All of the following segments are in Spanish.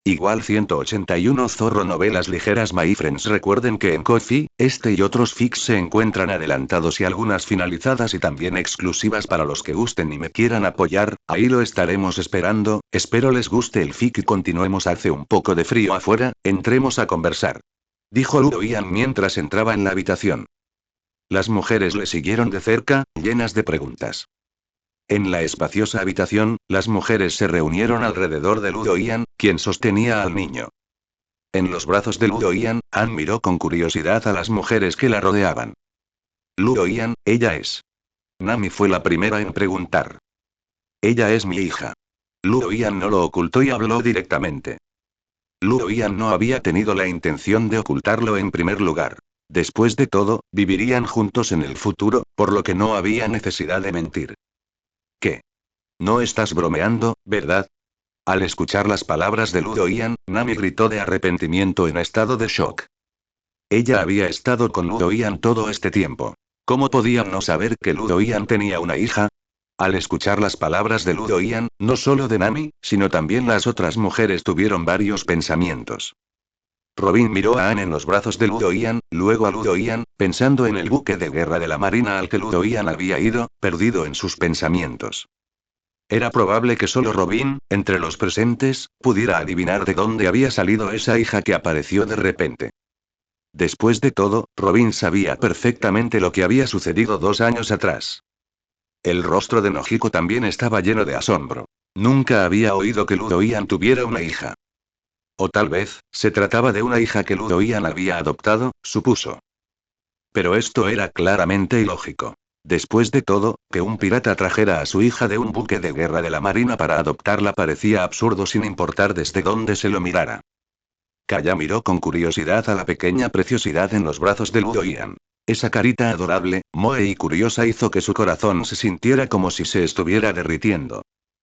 Igual 181 Zorro Novelas ligeras. My friends, recuerden que en Ko-fi, este y otros fics se encuentran adelantados y algunas finalizadas y también exclusivas para los que gusten y me quieran apoyar, ahí lo estaremos esperando. Espero les guste el fic y continuemos. Hace un poco de frío afuera, entremos a conversar, dijo Ludo Ian mientras entraba en la habitación. Las mujeres le siguieron de cerca, llenas de preguntas. En la espaciosa habitación, las mujeres se reunieron alrededor de Ludo Ian, quien sostenía al niño. En los brazos de Ludo Ian, Anne miró con curiosidad a las mujeres que la rodeaban. Ludo Ian, ella es. Nami fue la primera en preguntar. Ella es mi hija. Ludo Ian no lo ocultó y habló directamente. Ludo Ian no había tenido la intención de ocultarlo en primer lugar. Después de todo, vivirían juntos en el futuro, por lo que no había necesidad de mentir. ¿Qué? No estás bromeando, ¿verdad? Al escuchar las palabras de Ludo Ian, Nami gritó de arrepentimiento en estado de shock. Ella había estado con Ludo Ian todo este tiempo. ¿Cómo podía no saber que Ludo Ian tenía una hija? Al escuchar las palabras de Ludo Ian, no solo de Nami, sino también las otras mujeres tuvieron varios pensamientos. Robin miró a Anne en los brazos de Ludo Ian, luego a Ludo Ian, pensando en el buque de guerra de la marina al que Ludo Ian había ido, perdido en sus pensamientos. Era probable que solo Robin, entre los presentes, pudiera adivinar de dónde había salido esa hija que apareció de repente. Después de todo, Robin sabía perfectamente lo que había sucedido 2 años atrás. El rostro de Nojiko también estaba lleno de asombro. Nunca había oído que Ludo Ian tuviera una hija. O tal vez, se trataba de una hija que Ludo Ian había adoptado, supuso. Pero esto era claramente ilógico. Después de todo, que un pirata trajera a su hija de un buque de guerra de la marina para adoptarla parecía absurdo sin importar desde dónde se lo mirara. Kaya miró con curiosidad a la pequeña preciosidad en los brazos de Ludo Ian. Esa carita adorable, moe y curiosa hizo que su corazón se sintiera como si se estuviera derritiendo.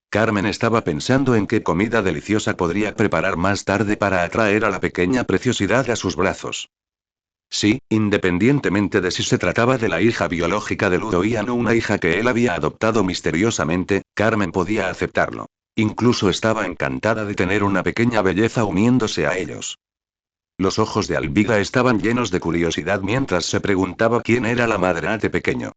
Carmen estaba pensando en qué comida deliciosa podría preparar más tarde para atraer a la pequeña preciosidad a sus brazos. Sí, independientemente de si se trataba de la hija biológica de Ludo Ian o una hija que él había adoptado misteriosamente, Carmen podía aceptarlo. Incluso estaba encantada de tener una pequeña belleza uniéndose a ellos. Los ojos de Alviga estaban llenos de curiosidad mientras se preguntaba quién era la madre de pequeño.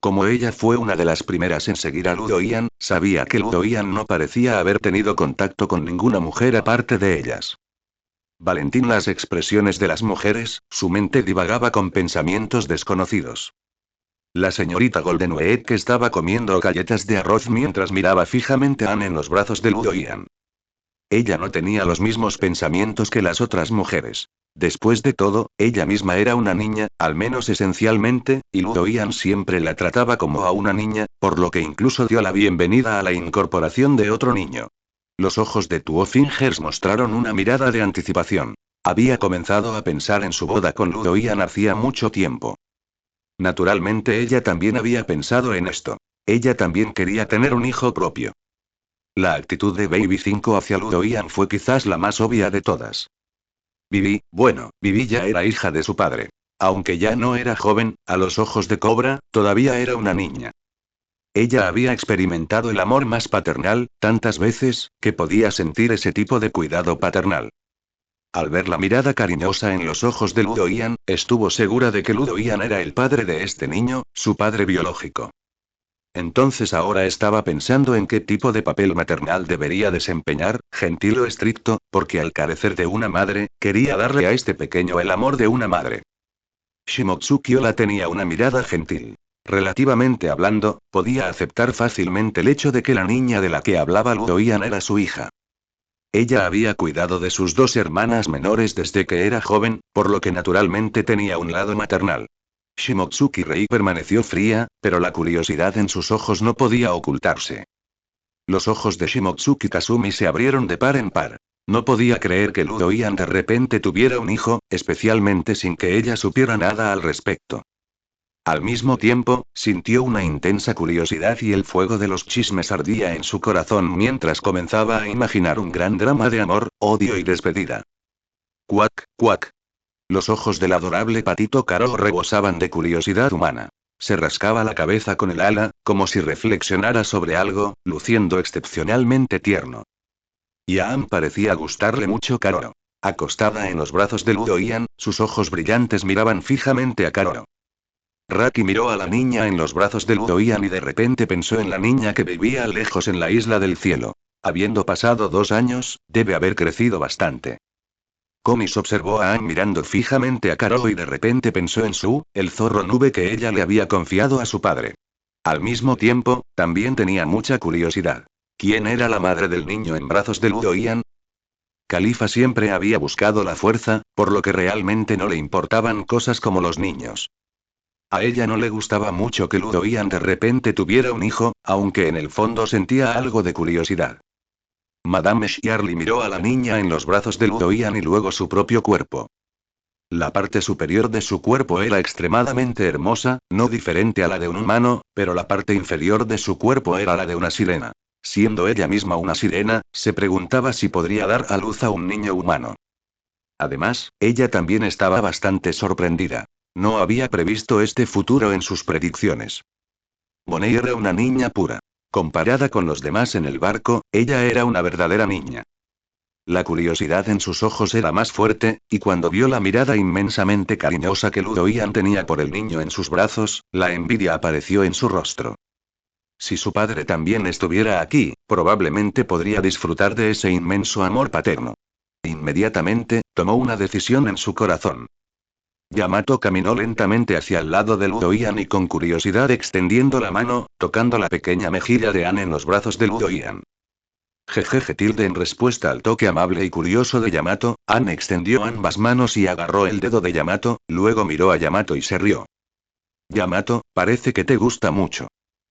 Como ella fue una de las primeras en seguir a Ludo Ian, sabía que Ludo Ian no parecía haber tenido contacto con ninguna mujer aparte de ellas. Valentín, las expresiones de las mujeres, su mente divagaba con pensamientos desconocidos. La señorita Goldenweight que estaba comiendo galletas de arroz mientras miraba fijamente a Anne en los brazos de Ludo Ian. Ella no tenía los mismos pensamientos que las otras mujeres. Después de todo, ella misma era una niña, al menos esencialmente, y Ludo Ian siempre la trataba como a una niña, por lo que incluso dio la bienvenida a la incorporación de otro niño. Los ojos de Tuo Fingers mostraron una mirada de anticipación. Había comenzado a pensar en su boda con Ludo Ian hacía mucho tiempo. Naturalmente ella también había pensado en esto. Ella también quería tener un hijo propio. La actitud de Baby 5 hacia Ludo Ian fue quizás la más obvia de todas. Vivi ya era hija de su padre. Aunque ya no era joven, a los ojos de Cobra, todavía era una niña. Ella había experimentado el amor más paternal, tantas veces, que podía sentir ese tipo de cuidado paternal. Al ver la mirada cariñosa en los ojos de Ludo Ian, estuvo segura de que Ludo Ian era el padre de este niño, su padre biológico. Entonces ahora estaba pensando en qué tipo de papel maternal debería desempeñar, gentil o estricto, porque al carecer de una madre, quería darle a este pequeño el amor de una madre. Shimotsuki Ola tenía una mirada gentil. Relativamente hablando, podía aceptar fácilmente el hecho de que la niña de la que hablaba Ludo Ian era su hija. Ella había cuidado de sus dos hermanas menores desde que era joven, por lo que naturalmente tenía un lado maternal. Shimotsuki Rei permaneció fría, pero la curiosidad en sus ojos no podía ocultarse. Los ojos de Shimotsuki Kasumi se abrieron de par en par. No podía creer que Ludo Ian de repente tuviera un hijo, especialmente sin que ella supiera nada al respecto. Al mismo tiempo, sintió una intensa curiosidad y el fuego de los chismes ardía en su corazón mientras comenzaba a imaginar un gran drama de amor, odio y despedida. Cuac, cuac. Los ojos del adorable patito Caro rebosaban de curiosidad humana. Se rascaba la cabeza con el ala, como si reflexionara sobre algo, luciendo excepcionalmente tierno. Y a Anne parecía gustarle mucho Karoro. Acostada en los brazos de Ludo Ian, sus ojos brillantes miraban fijamente a Karoro. Raki miró a la niña en los brazos de Ludo Ian y de repente pensó en la niña que vivía lejos en la isla del cielo. Habiendo pasado 2 años, debe haber crecido bastante. Comis observó a Anne mirando fijamente a Karoro y de repente pensó en Su, el zorro nube que ella le había confiado a su padre. Al mismo tiempo, también tenía mucha curiosidad. ¿Quién era la madre del niño en brazos de Ludo Ian? Khalifa siempre había buscado la fuerza, por lo que realmente no le importaban cosas como los niños. A ella no le gustaba mucho que Ludo Ian de repente tuviera un hijo, aunque en el fondo sentía algo de curiosidad. Madame Shirley miró a la niña en los brazos de Ludo Ian y luego su propio cuerpo. La parte superior de su cuerpo era extremadamente hermosa, no diferente a la de un humano, pero la parte inferior de su cuerpo era la de una sirena. Siendo ella misma una sirena, se preguntaba si podría dar a luz a un niño humano. Además, ella también estaba bastante sorprendida. No había previsto este futuro en sus predicciones. Monet era una niña pura. Comparada con los demás en el barco, ella era una verdadera niña. La curiosidad en sus ojos era más fuerte, y cuando vio la mirada inmensamente cariñosa que Ludo Ian tenía por el niño en sus brazos, la envidia apareció en su rostro. Si su padre también estuviera aquí, probablemente podría disfrutar de ese inmenso amor paterno. Inmediatamente, tomó una decisión en su corazón. Yamato caminó lentamente hacia el lado de Ludo Ian y con curiosidad extendiendo la mano, tocando la pequeña mejilla de Anne en los brazos de Ludo Ian. Jejeje tilde en respuesta al toque amable y curioso de Yamato, Anne extendió ambas manos y agarró el dedo de Yamato, luego miró a Yamato y se rió. Yamato, parece que te gusta mucho.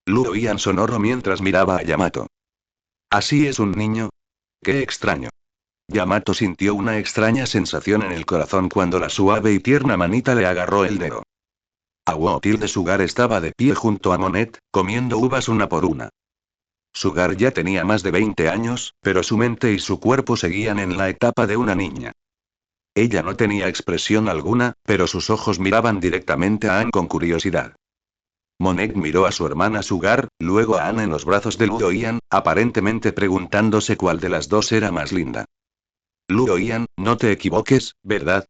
Ludo Ian sonoro mientras miraba a Yamato. ¿Así es un niño? Qué extraño. Yamato sintió una extraña sensación en el corazón cuando la suave y tierna manita le agarró el dedo. Awotil de Sugar estaba de pie junto a Monet, comiendo uvas una por una. Sugar ya tenía más de 20 años, pero su mente y su cuerpo seguían en la etapa de una niña. Ella no tenía expresión alguna, pero sus ojos miraban directamente a Anne con curiosidad. Monet miró a su hermana Sugar, luego a Anne en los brazos de Ludo Ian, aparentemente preguntándose cuál de las dos era más linda. Ludo Ian, no te equivoques, ¿verdad?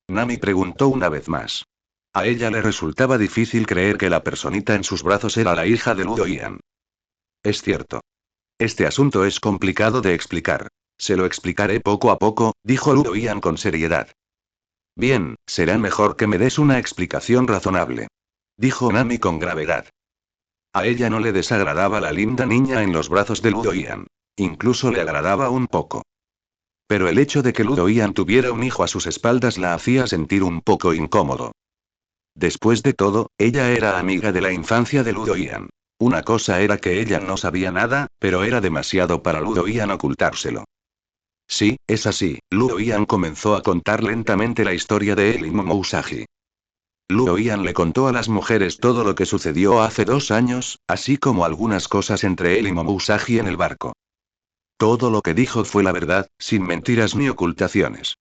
Nami preguntó una vez más. A ella le resultaba difícil creer que la personita en sus brazos era la hija de Ludo Ian. Es cierto. Este asunto es complicado de explicar. Se lo explicaré poco a poco, dijo Ludo Ian con seriedad. Bien, será mejor que me des una explicación razonable. Dijo Nami con gravedad. A ella no le desagradaba la linda niña en los brazos de Ludo Ian. Incluso le agradaba un poco. Pero el hecho de que Ludo Ian tuviera un hijo a sus espaldas la hacía sentir un poco incómodo. Después de todo, ella era amiga de la infancia de Ludo Ian. Una cosa era que ella no sabía nada, pero era demasiado para Ludo Ian ocultárselo. Sí, es así, Ludo Ian comenzó a contar lentamente la historia de él y Momo Usagi. Ludo Ian le contó a las mujeres todo lo que sucedió hace 2 años, así como algunas cosas entre él y Momo Usagi en el barco. Todo lo que dijo fue la verdad, sin mentiras ni ocultaciones.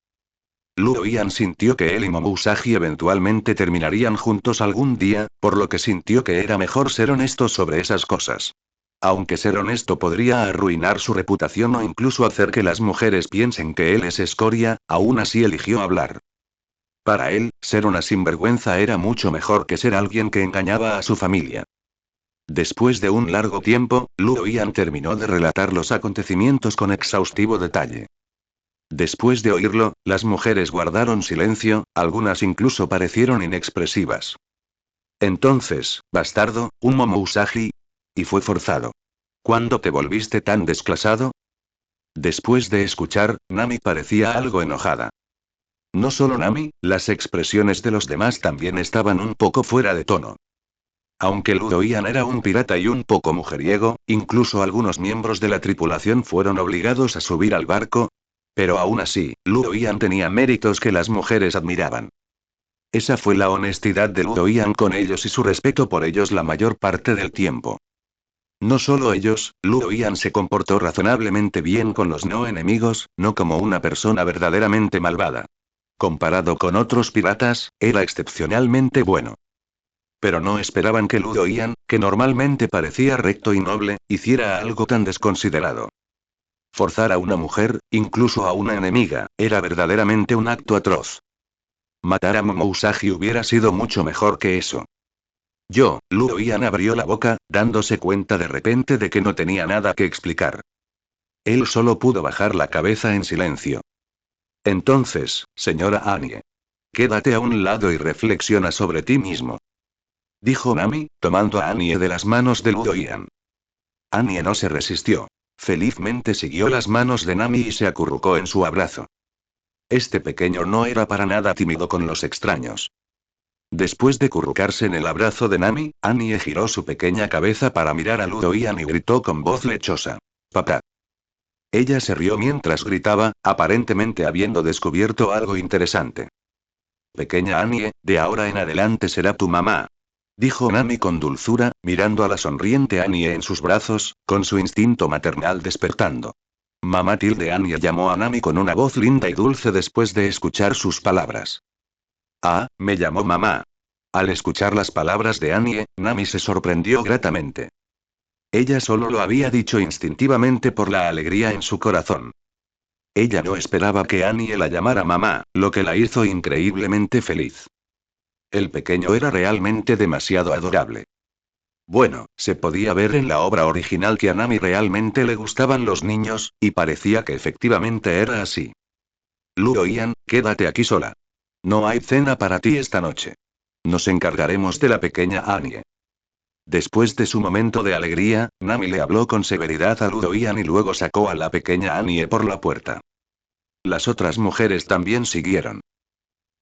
Ludo Ian sintió que él y Momo Usagi eventualmente terminarían juntos algún día, por lo que sintió que era mejor ser honesto sobre esas cosas. Aunque ser honesto podría arruinar su reputación o incluso hacer que las mujeres piensen que él es escoria, aún así eligió hablar. Para él, ser una sinvergüenza era mucho mejor que ser alguien que engañaba a su familia. Después de un largo tiempo, Ludo Ian terminó de relatar los acontecimientos con exhaustivo detalle. Después de oírlo, las mujeres guardaron silencio, algunas incluso parecieron inexpresivas. Entonces, bastardo, un Momo Usagi. Y fue forzado. ¿Cuándo te volviste tan desclasado? Después de escuchar, Nami parecía algo enojada. No solo Nami, las expresiones de los demás también estaban un poco fuera de tono. Aunque Ludo Ian era un pirata y un poco mujeriego, incluso algunos miembros de la tripulación fueron obligados a subir al barco. Pero aún así, Ludo Ian tenía méritos que las mujeres admiraban. Esa fue la honestidad de Ludo Ian con ellos y su respeto por ellos la mayor parte del tiempo. No solo ellos, Ludo Ian se comportó razonablemente bien con los no enemigos, no como una persona verdaderamente malvada. Comparado con otros piratas, era excepcionalmente bueno. Pero no esperaban que Ludo Ian, que normalmente parecía recto y noble, hiciera algo tan desconsiderado. Forzar a una mujer, incluso a una enemiga, era verdaderamente un acto atroz. Matar a Momo Usagi hubiera sido mucho mejor que eso. Luo Ian abrió la boca, dándose cuenta de repente de que no tenía nada que explicar. Él solo pudo bajar la cabeza en silencio. Entonces, señora Anie. Quédate a un lado y reflexiona sobre ti mismo. Dijo Nami, tomando a Anie de las manos de Luo Ian. Anie no se resistió. Felizmente siguió las manos de Nami y se acurrucó en su abrazo. Este pequeño no era para nada tímido con los extraños. Después de currucarse en el abrazo de Nami, Anie giró su pequeña cabeza para mirar a Luo Ian y gritó con voz lechosa. «Papá». Ella se rió mientras gritaba, aparentemente habiendo descubierto algo interesante. «Pequeña Anie, de ahora en adelante será tu mamá», dijo Nami con dulzura, mirando a la sonriente Anie en sus brazos, con su instinto maternal despertando. Mamá tilde Anie llamó a Nami con una voz linda y dulce después de escuchar sus palabras. «Ah, me llamó mamá». Al escuchar las palabras de Anie, Nami se sorprendió gratamente. Ella solo lo había dicho instintivamente por la alegría en su corazón. Ella no esperaba que Anie la llamara mamá, lo que la hizo increíblemente feliz. El pequeño era realmente demasiado adorable. Bueno, se podía ver en la obra original que a Nami realmente le gustaban los niños, y parecía que efectivamente era así. Luo Ian, quédate aquí sola. No hay cena para ti esta noche. Nos encargaremos de la pequeña Anie. Después de su momento de alegría, Nami le habló con severidad a Luo Ian y luego sacó a la pequeña Anie por la puerta. Las otras mujeres también siguieron.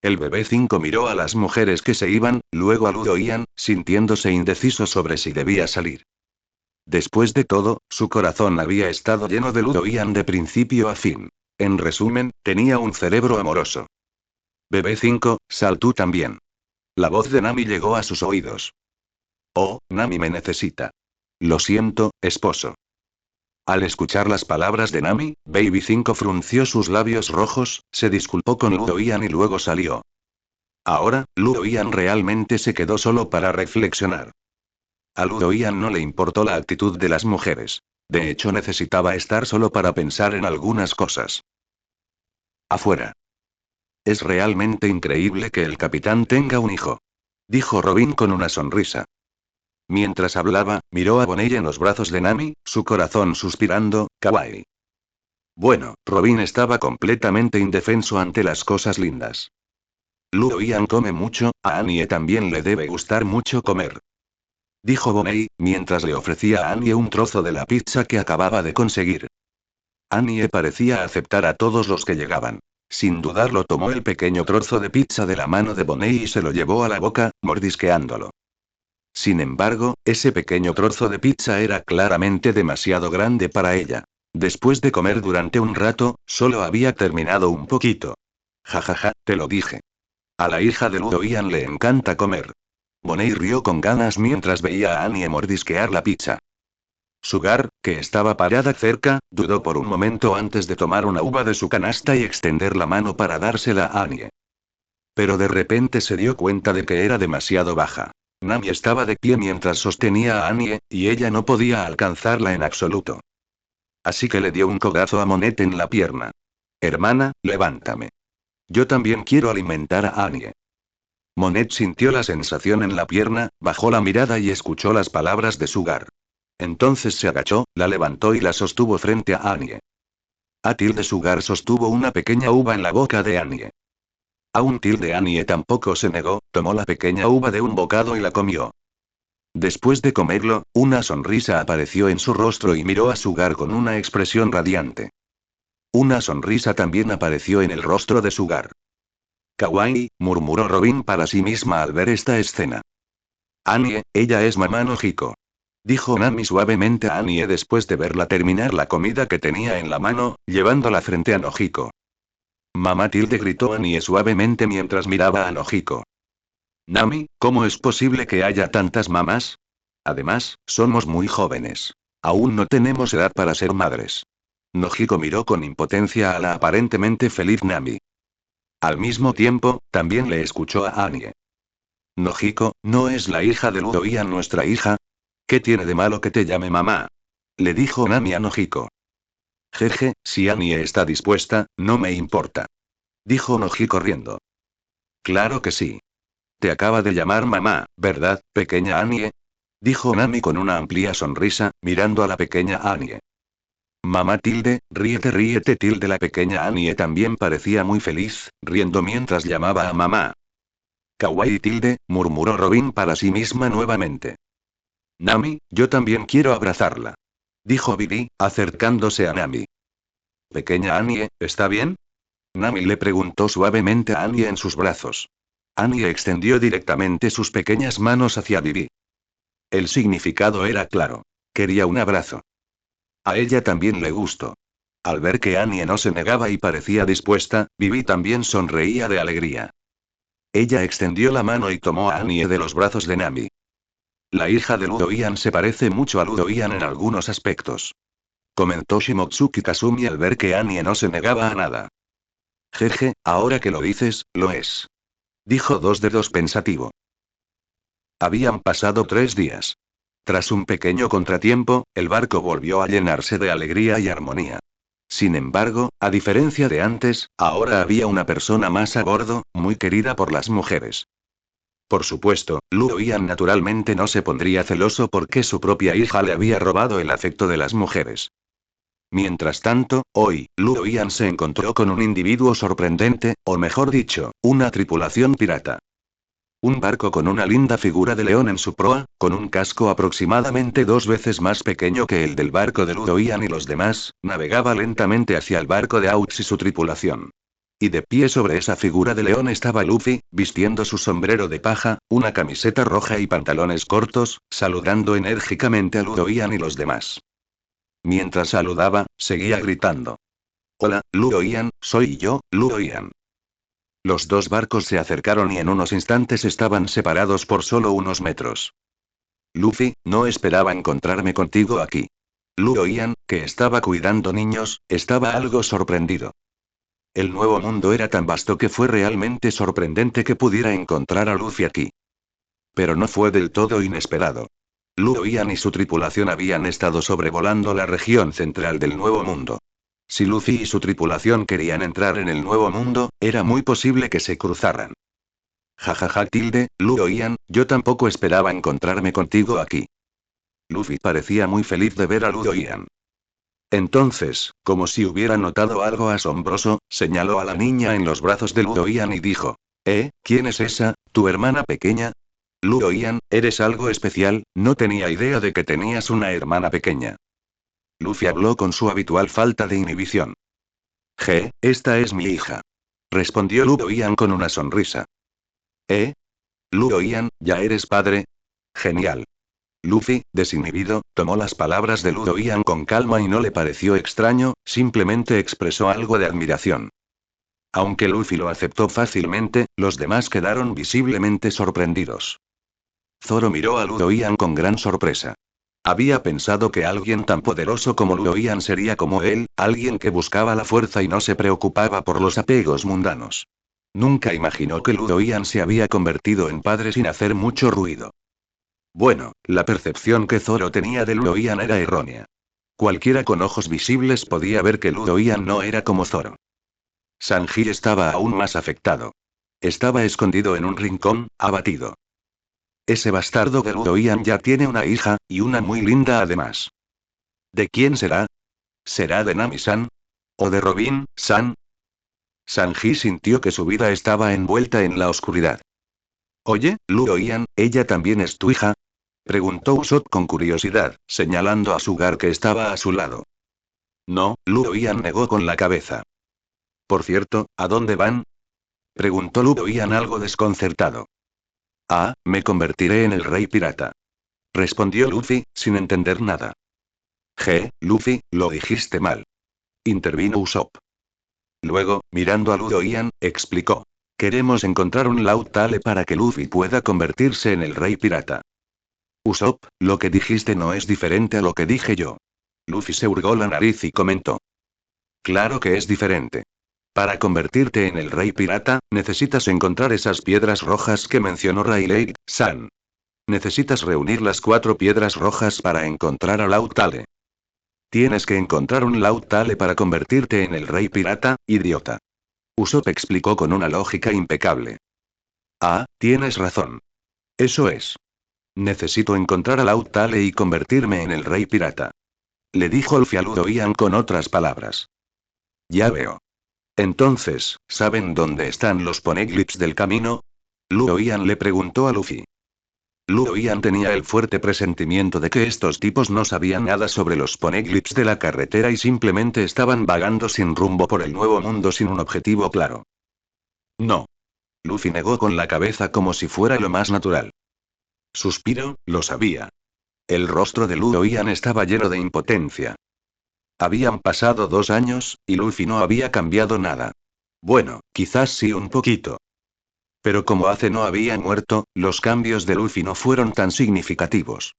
El bebé 5 miró a las mujeres que se iban, luego a Luo Ian, sintiéndose indeciso sobre si debía salir. Después de todo, su corazón había estado lleno de Luo Ian de principio a fin. En resumen, tenía un cerebro amoroso. Bebé 5, sal tú también. La voz de Nami llegó a sus oídos. Oh, Nami me necesita. Lo siento, esposo. Al escuchar las palabras de Nami, Baby 5 frunció sus labios rojos, se disculpó con Luo Ian y luego salió. Ahora, Luo Ian realmente se quedó solo para reflexionar. A Luo Ian no le importó la actitud de las mujeres. De hecho, necesitaba estar solo para pensar en algunas cosas. Afuera. Es realmente increíble que el capitán tenga un hijo. Dijo Robin con una sonrisa. Mientras hablaba, miró a Bonney en los brazos de Nami, su corazón suspirando, kawaii. Bueno, Robin estaba completamente indefenso ante las cosas lindas. Luo Ian come mucho, a Anie también le debe gustar mucho comer. Dijo Bonney, mientras le ofrecía a Anie un trozo de la pizza que acababa de conseguir. Anie parecía aceptar a todos los que llegaban. Sin dudarlo tomó el pequeño trozo de pizza de la mano de Bonney y se lo llevó a la boca, mordisqueándolo. Sin embargo, ese pequeño trozo de pizza era claramente demasiado grande para ella. Después de comer durante un rato, solo había terminado un poquito. Jajaja, te lo dije. A la hija de Luo Ian le encanta comer. Bonney rió con ganas mientras veía a Anie mordisquear la pizza. Sugar, que estaba parada cerca, dudó por un momento antes de tomar una uva de su canasta y extender la mano para dársela a Anie. Pero de repente se dio cuenta de que era demasiado baja. Nami estaba de pie mientras sostenía a Anie, y ella no podía alcanzarla en absoluto. Así que le dio un codazo a Monet en la pierna. Hermana, levántame. Yo también quiero alimentar a Anie. Monet sintió la sensación en la pierna, bajó la mirada y escuchó las palabras de Sugar. Entonces se agachó, la levantó y la sostuvo frente a Anie. Tilde Sugar sostuvo una pequeña uva en la boca de Anie. Aún tilde Anie tampoco se negó, tomó la pequeña uva de un bocado y la comió. Después de comerlo, una sonrisa apareció en su rostro y miró a Sugar con una expresión radiante. Una sonrisa también apareció en el rostro de Sugar. Kawaii, murmuró Robin para sí misma al ver esta escena. Anie, ella es mamá Nojiko. Dijo Nami suavemente a Anie después de verla terminar la comida que tenía en la mano, llevándola frente a Nojiko. Mamá tilde gritó Anie suavemente mientras miraba a Nojiko. Nami, ¿cómo es posible que haya tantas mamás? Además, somos muy jóvenes. Aún no tenemos edad para ser madres. Nojiko miró con impotencia a la aparentemente feliz Nami. Al mismo tiempo, también le escuchó a Anie. Nojiko, ¿no es la hija de Luo Ian nuestra hija? ¿Qué tiene de malo que te llame mamá? Le dijo Nami a Nojiko. Jeje, si Annie está dispuesta, no me importa. Dijo Noji corriendo. Claro que sí. Te acaba de llamar mamá, ¿verdad, pequeña Annie? Dijo Nami con una amplia sonrisa, mirando a la pequeña Annie. Mamá ríete tilde. La pequeña Annie también parecía muy feliz, riendo mientras llamaba a mamá. Kawaii murmuró Robin para sí misma nuevamente. Nami, yo también quiero abrazarla. Dijo Billy, acercándose a Nami. Pequeña Annie, ¿está bien? Nami le preguntó suavemente a Annie en sus brazos. Annie extendió directamente sus pequeñas manos hacia Bibi. El significado era claro. Quería un abrazo. A ella también le gustó. Al ver que Annie no se negaba y parecía dispuesta, Bibi también sonreía de alegría. Ella extendió la mano y tomó a Annie de los brazos de Nami. La hija de Ludo Ian se parece mucho a Ludo Ian en algunos aspectos. Comentó Shimotsuki Kasumi al ver que Annie no se negaba a nada. Jeje, ahora que lo dices, lo es. Dijo Dos Dedos pensativo. Habían pasado 3 días. Tras un pequeño contratiempo, el barco volvió a llenarse de alegría y armonía. Sin embargo, a diferencia de antes, ahora había una persona más a bordo, muy querida por las mujeres. Por supuesto, Ludo Ian naturalmente no se pondría celoso porque su propia hija le había robado el afecto de las mujeres. Mientras tanto, hoy, Ludo Ian se encontró con un individuo sorprendente, o mejor dicho, una tripulación pirata. Un barco con una linda figura de león en su proa, con un casco aproximadamente 2 veces más pequeño que el del barco de Ludo Ian y los demás, navegaba lentamente hacia el barco de Aux y su tripulación. Y de pie sobre esa figura de león estaba Luffy, vistiendo su sombrero de paja, una camiseta roja y pantalones cortos, saludando enérgicamente a Ludo Ian y los demás. Mientras saludaba, seguía gritando. Hola, Ludo Ian, soy yo, Ludo Ian. Los dos barcos se acercaron y en unos instantes estaban separados por solo unos metros. Luffy, no esperaba encontrarme contigo aquí. Ludo Ian, que estaba cuidando niños, estaba algo sorprendido. El nuevo mundo era tan vasto que fue realmente sorprendente que pudiera encontrar a Luffy aquí. Pero no fue del todo inesperado. Ludo Ian y su tripulación habían estado sobrevolando la región central del Nuevo Mundo. Si Luffy y su tripulación querían entrar en el Nuevo Mundo, era muy posible que se cruzaran. Jajaja Ludo Ian, yo tampoco esperaba encontrarme contigo aquí. Luffy parecía muy feliz de ver a Ludo Ian. Entonces, como si hubiera notado algo asombroso, señaló a la niña en los brazos de Ludo Ian y dijo: ¿Quién es esa, tu hermana pequeña? Ludo Ian, eres algo especial, no tenía idea de que tenías una hermana pequeña. Luffy habló con su habitual falta de inhibición. Esta es mi hija. Respondió Ludo Ian con una sonrisa. Ludo Ian, ¿ya eres padre? Genial. Luffy, desinhibido, tomó las palabras de Ludo Ian con calma y no le pareció extraño, simplemente expresó algo de admiración. Aunque Luffy lo aceptó fácilmente, los demás quedaron visiblemente sorprendidos. Zoro miró a Ludo Ian con gran sorpresa. Había pensado que alguien tan poderoso como Ludo Ian sería como él, alguien que buscaba la fuerza y no se preocupaba por los apegos mundanos. Nunca imaginó que Ludo Ian se había convertido en padre sin hacer mucho ruido. Bueno, la percepción que Zoro tenía de Ludo Ian era errónea. Cualquiera con ojos visibles podía ver que Ludo Ian no era como Zoro. Sanji estaba aún más afectado. Estaba escondido en un rincón, abatido. Ese bastardo de Ludo Ian ya tiene una hija, y una muy linda además. ¿De quién será? ¿Será de Nami-san? ¿O de Robin-san? Sanji sintió que su vida estaba envuelta en la oscuridad. Oye, Ludo Ian, ¿ella también es tu hija? Preguntó Usopp con curiosidad, señalando a Sugar que estaba a su lado. No, Ludo Ian negó con la cabeza. Por cierto, ¿a dónde van? Preguntó Ludo Ian algo desconcertado. Me convertiré en el rey pirata. Respondió Luffy, sin entender nada. Luffy, lo dijiste mal. Intervino Usopp. Luego, mirando a Ludo Ian, explicó. Queremos encontrar un Lautale para que Luffy pueda convertirse en el rey pirata. Usopp, lo que dijiste no es diferente a lo que dije yo. Luffy se hurgó la nariz y comentó. Claro que es diferente. Para convertirte en el rey pirata, necesitas encontrar esas piedras rojas que mencionó Rayleigh-san. Necesitas reunir las 4 piedras rojas para encontrar a Lautale. Tienes que encontrar un Lautale para convertirte en el rey pirata, idiota. Usopp explicó con una lógica impecable. Ah, tienes razón. Eso es. Necesito encontrar a Lautale y convertirme en el rey pirata. Le dijo Luffy a Ludo Ian con otras palabras. Ya veo. Entonces, ¿saben dónde están los poneglyphs del camino? Ludo Ian le preguntó a Luffy. Ludo Ian tenía el fuerte presentimiento de que estos tipos no sabían nada sobre los poneglyphs de la carretera y simplemente estaban vagando sin rumbo por el nuevo mundo sin un objetivo claro. No. Luffy negó con la cabeza como si fuera lo más natural. Suspiro, lo sabía. El rostro de Ludo Ian estaba lleno de impotencia. Habían pasado 2 años, y Luffy no había cambiado nada. Bueno, quizás sí un poquito. Pero como Ace no había muerto, los cambios de Luffy no fueron tan significativos.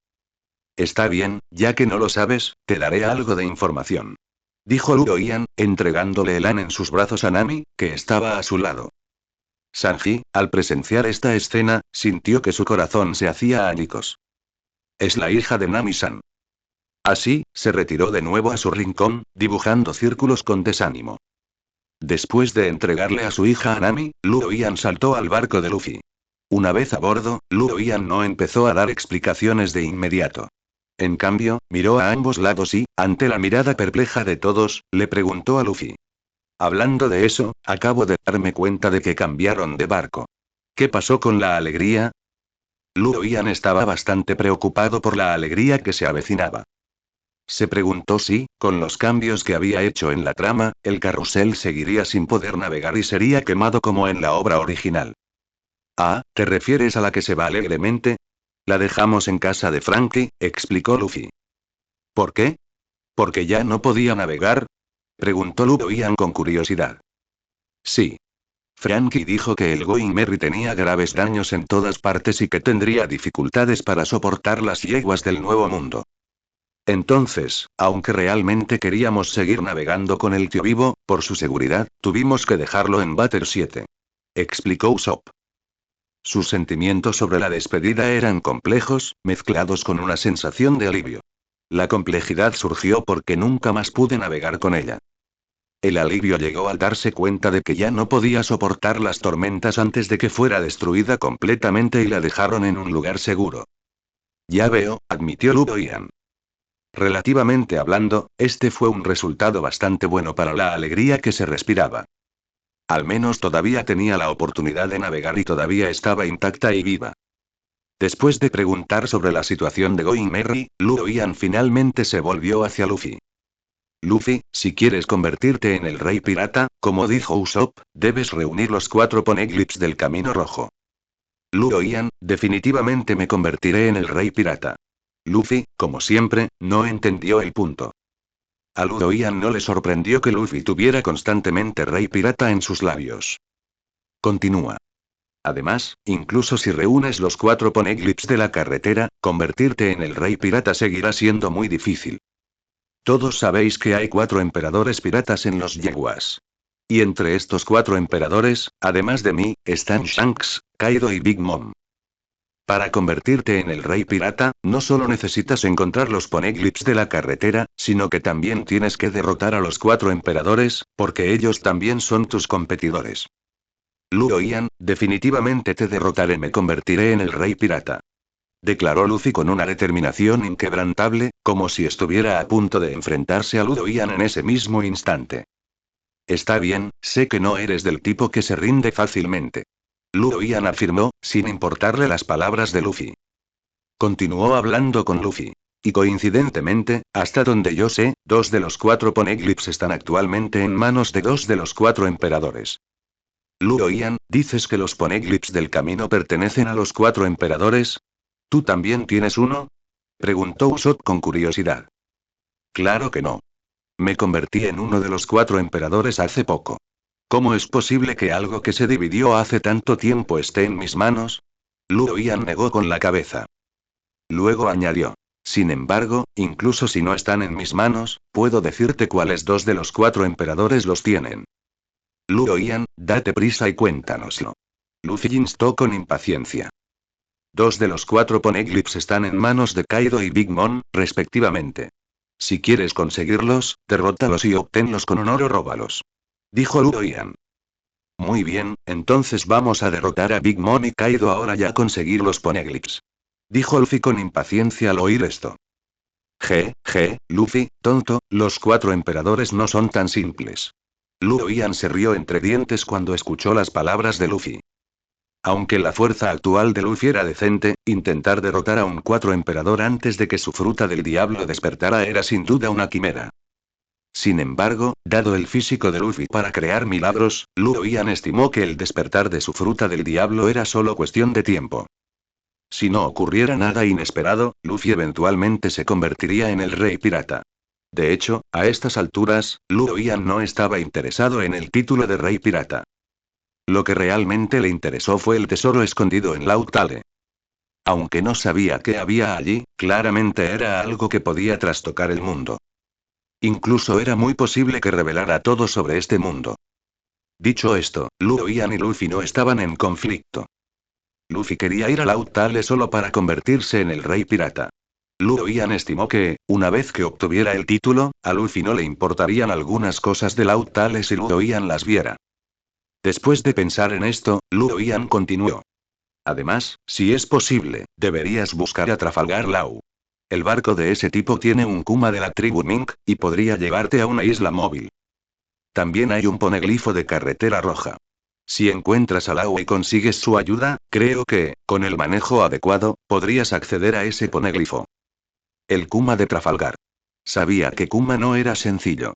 Está bien, ya que no lo sabes, te daré algo de información. Dijo Ludo Ian, entregándole el an en sus brazos a Nami, que estaba a su lado. Sanji, al presenciar esta escena, sintió que su corazón se hacía añicos. Es la hija de Nami-san. Así, se retiró de nuevo a su rincón, dibujando círculos con desánimo. Después de entregarle a su hija a Nami, Ludo Ian saltó al barco de Luffy. Una vez a bordo, Ludo Ian no empezó a dar explicaciones de inmediato. En cambio, miró a ambos lados y, ante la mirada perpleja de todos, le preguntó a Luffy. Hablando de eso, acabo de darme cuenta de que cambiaron de barco. ¿Qué pasó con la alegría? Ludo Ian estaba bastante preocupado por la alegría que se avecinaba. Se preguntó si, con los cambios que había hecho en la trama, el carrusel seguiría sin poder navegar y sería quemado como en la obra original. Ah, ¿te refieres a la que se va alegremente? La dejamos en casa de Frankie, explicó Luffy. ¿Por qué? ¿Porque ya no podía navegar? Preguntó Ludo Ian con curiosidad. Sí. Frankie dijo que el Going Merry tenía graves daños en todas partes y que tendría dificultades para soportar las yeguas del nuevo mundo. Entonces, aunque realmente queríamos seguir navegando con el tío vivo, por su seguridad, tuvimos que dejarlo en Butter 7. Explicó Usopp. Sus sentimientos sobre la despedida eran complejos, mezclados con una sensación de alivio. La complejidad surgió porque nunca más pude navegar con ella. El alivio llegó al darse cuenta de que ya no podía soportar las tormentas antes de que fuera destruida completamente y la dejaron en un lugar seguro. Ya veo, admitió Ludo Ian. Relativamente hablando, este fue un resultado bastante bueno para la alegría que se respiraba. Al menos todavía tenía la oportunidad de navegar y todavía estaba intacta y viva. Después de preguntar sobre la situación de Going Merry, Ludo Ian finalmente se volvió hacia Luffy. Luffy, si quieres convertirte en el rey pirata, como dijo Usopp, debes reunir los 4 poneglyphs del Camino Rojo. Ludo Ian, definitivamente me convertiré en el rey pirata. Luffy, como siempre, no entendió el punto. A Ludo Ian no le sorprendió que Luffy tuviera constantemente rey pirata en sus labios. Continúa. Además, incluso si reúnes los 4 poneglyphs de la carretera, convertirte en el rey pirata seguirá siendo muy difícil. Todos sabéis que hay 4 emperadores piratas en los yeguas. Y entre estos 4 emperadores, además de mí, están Shanks, Kaido y Big Mom. Para convertirte en el rey pirata, no solo necesitas encontrar los poneglyphs de la carretera, sino que también tienes que derrotar a los 4 emperadores, porque ellos también son tus competidores. Ludo Ian, definitivamente te derrotaré, me convertiré en el rey pirata. Declaró Luffy con una determinación inquebrantable, como si estuviera a punto de enfrentarse a Ludo Ian en ese mismo instante. Está bien, sé que no eres del tipo que se rinde fácilmente. Ludo Ian afirmó, sin importarle las palabras de Luffy. Continuó hablando con Luffy. Y coincidentemente, hasta donde yo sé, 2 de los 4 poneglyphs están actualmente en manos de 2 de los 4 emperadores. Ludo Ian, ¿dices que los poneglyphs del camino pertenecen a los 4 emperadores? ¿Tú también tienes uno? Preguntó Usopp con curiosidad. Claro que no. Me convertí en uno de los 4 emperadores hace poco. ¿Cómo es posible que algo que se dividió hace tanto tiempo esté en mis manos? Ludo Ian negó con la cabeza. Luego añadió. Sin embargo, incluso si no están en mis manos, puedo decirte cuáles 2 de los 4 emperadores los tienen. Ludo Ian, date prisa y cuéntanoslo. Luffy instó con impaciencia. 2 de los 4 poneglyphs están en manos de Kaido y Big Mom, respectivamente. Si quieres conseguirlos, derrótalos y obténlos con honor o róbalos. Dijo Ludo Ian. Muy bien, entonces vamos a derrotar a Big Mom y Kaido ahora y a conseguir los Poneglyphs. Dijo Luffy con impaciencia al oír esto. Luffy, tonto, los 4 emperadores no son tan simples. Ludo Ian se rió entre dientes cuando escuchó las palabras de Luffy. Aunque la fuerza actual de Luffy era decente, intentar derrotar a un 4 emperador antes de que su fruta del diablo despertara era sin duda una quimera. Sin embargo, dado el físico de Luffy para crear milagros, Ludo Ian estimó que el despertar de su fruta del diablo era solo cuestión de tiempo. Si no ocurriera nada inesperado, Luffy eventualmente se convertiría en el rey pirata. De hecho, a estas alturas, Ludo Ian no estaba interesado en el título de rey pirata. Lo que realmente le interesó fue el tesoro escondido en Laut Tale. Aunque no sabía qué había allí, claramente era algo que podía trastocar el mundo. Incluso era muy posible que revelara todo sobre este mundo. Dicho esto, Ludo Ian y Luffy no estaban en conflicto. Luffy quería ir a Laut Tale solo para convertirse en el rey pirata. Ludo Ian estimó que, una vez que obtuviera el título, a Luffy no le importarían algunas cosas de Laut Tale si Ludo Ian las viera. Después de pensar en esto, Ludo Ian continuó. Además, si es posible, deberías buscar a Trafalgar Law. El barco de ese tipo tiene un Kuma de la tribu Mink, y podría llevarte a una isla móvil. También hay un poneglifo de carretera roja. Si encuentras a Law y consigues su ayuda, creo que, con el manejo adecuado, podrías acceder a ese poneglifo. El Kuma de Trafalgar. Sabía que Kuma no era sencillo.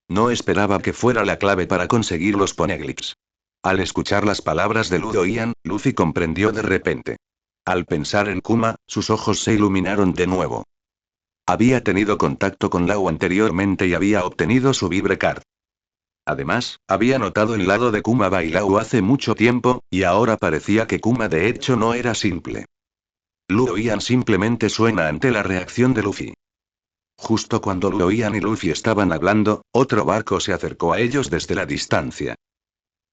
No esperaba que fuera la clave para conseguir los poneglyphs. Al escuchar las palabras de Ludo Ian, Luffy comprendió de repente. Al pensar en Kuma, sus ojos se iluminaron de nuevo. Había tenido contacto con Law anteriormente y había obtenido su Vibre Card. Además, había notado el lado de Kuma Bailau hace mucho tiempo, y ahora parecía que Kuma de hecho no era simple. Ludo Ian simplemente suena ante la reacción de Luffy. Justo cuando Ludo Ian y Luffy estaban hablando, otro barco se acercó a ellos desde la distancia.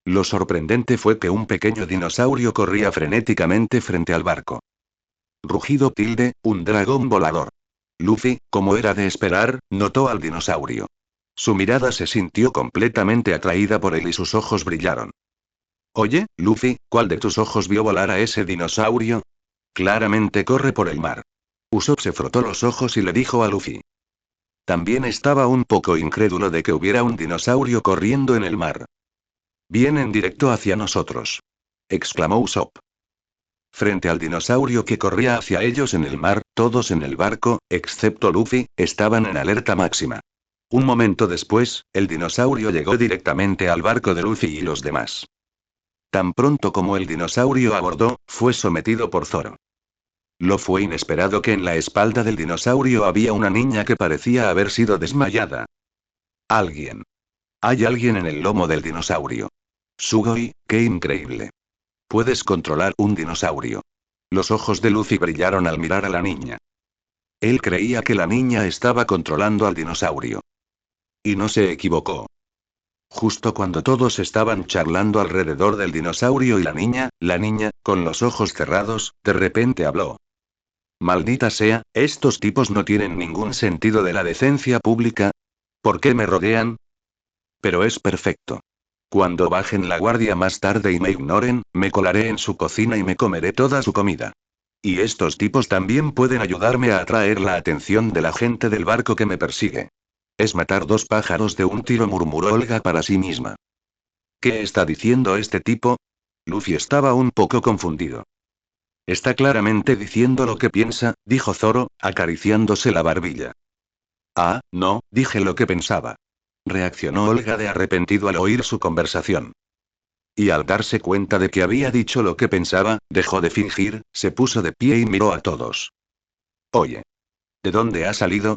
Lo sorprendente fue que un pequeño dinosaurio corría frenéticamente frente al barco. Rugido tilde, un dragón volador. Luffy, como era de esperar, notó al dinosaurio. Su mirada se sintió completamente atraída por él y sus ojos brillaron. Oye, Luffy, ¿cuál de tus ojos vio volar a ese dinosaurio? Claramente corre por el mar. Usopp se frotó los ojos y le dijo a Luffy. También estaba un poco incrédulo de que hubiera un dinosaurio corriendo en el mar. Vienen directo hacia nosotros. Exclamó Usopp. Frente al dinosaurio que corría hacia ellos en el mar, todos en el barco, excepto Luffy, estaban en alerta máxima. Un momento después, el dinosaurio llegó directamente al barco de Luffy y los demás. Tan pronto como el dinosaurio abordó, fue sometido por Zoro. Lo fue inesperado que en la espalda del dinosaurio había una niña que parecía haber sido desmayada. Alguien. Hay alguien en el lomo del dinosaurio. Sugoi, qué increíble. Puedes controlar un dinosaurio. Los ojos de Luffy brillaron al mirar a la niña. Él creía que la niña estaba controlando al dinosaurio. Y no se equivocó. Justo cuando todos estaban charlando alrededor del dinosaurio y la niña, con los ojos cerrados, de repente habló. Maldita sea, estos tipos no tienen ningún sentido de la decencia pública. ¿Por qué me rodean? Pero es perfecto. Cuando bajen la guardia más tarde y me ignoren, me colaré en su cocina y me comeré toda su comida. Y estos tipos también pueden ayudarme a atraer la atención de la gente del barco que me persigue. Es matar 2 pájaros de un tiro, murmuró Olga para sí misma. ¿Qué está diciendo este tipo? Luffy estaba un poco confundido. Está claramente diciendo lo que piensa, dijo Zoro, acariciándose la barbilla. Ah, no, dije lo que pensaba. Reaccionó Olga de arrepentido al oír su conversación. Y al darse cuenta de que había dicho lo que pensaba, dejó de fingir, se puso de pie y miró a todos. Oye. ¿De dónde ha salido?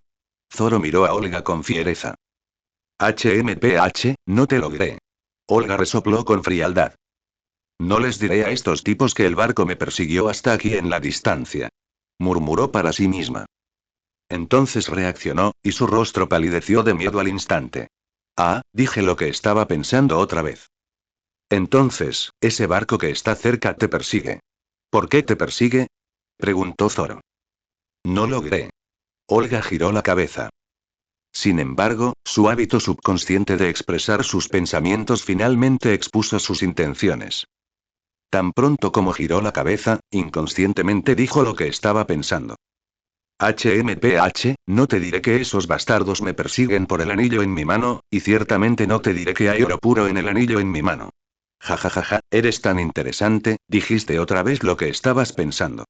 Zoro miró a Olga con fiereza. HMPH, no te logré. Olga resopló con frialdad. No les diré a estos tipos que el barco me persiguió hasta aquí en la distancia. Murmuró para sí misma. Entonces reaccionó, y su rostro palideció de miedo al instante. Ah, dije lo que estaba pensando otra vez. Entonces, ese barco que está cerca te persigue. ¿Por qué te persigue? Preguntó Zoro. No logré. Olga giró la cabeza. Sin embargo, su hábito subconsciente de expresar sus pensamientos finalmente expuso sus intenciones. Tan pronto como giró la cabeza, inconscientemente dijo lo que estaba pensando. HMPH, no te diré que esos bastardos me persiguen por el anillo en mi mano, y ciertamente no te diré que hay oro puro en el anillo en mi mano. Jajajaja, eres tan interesante, dijiste otra vez lo que estabas pensando.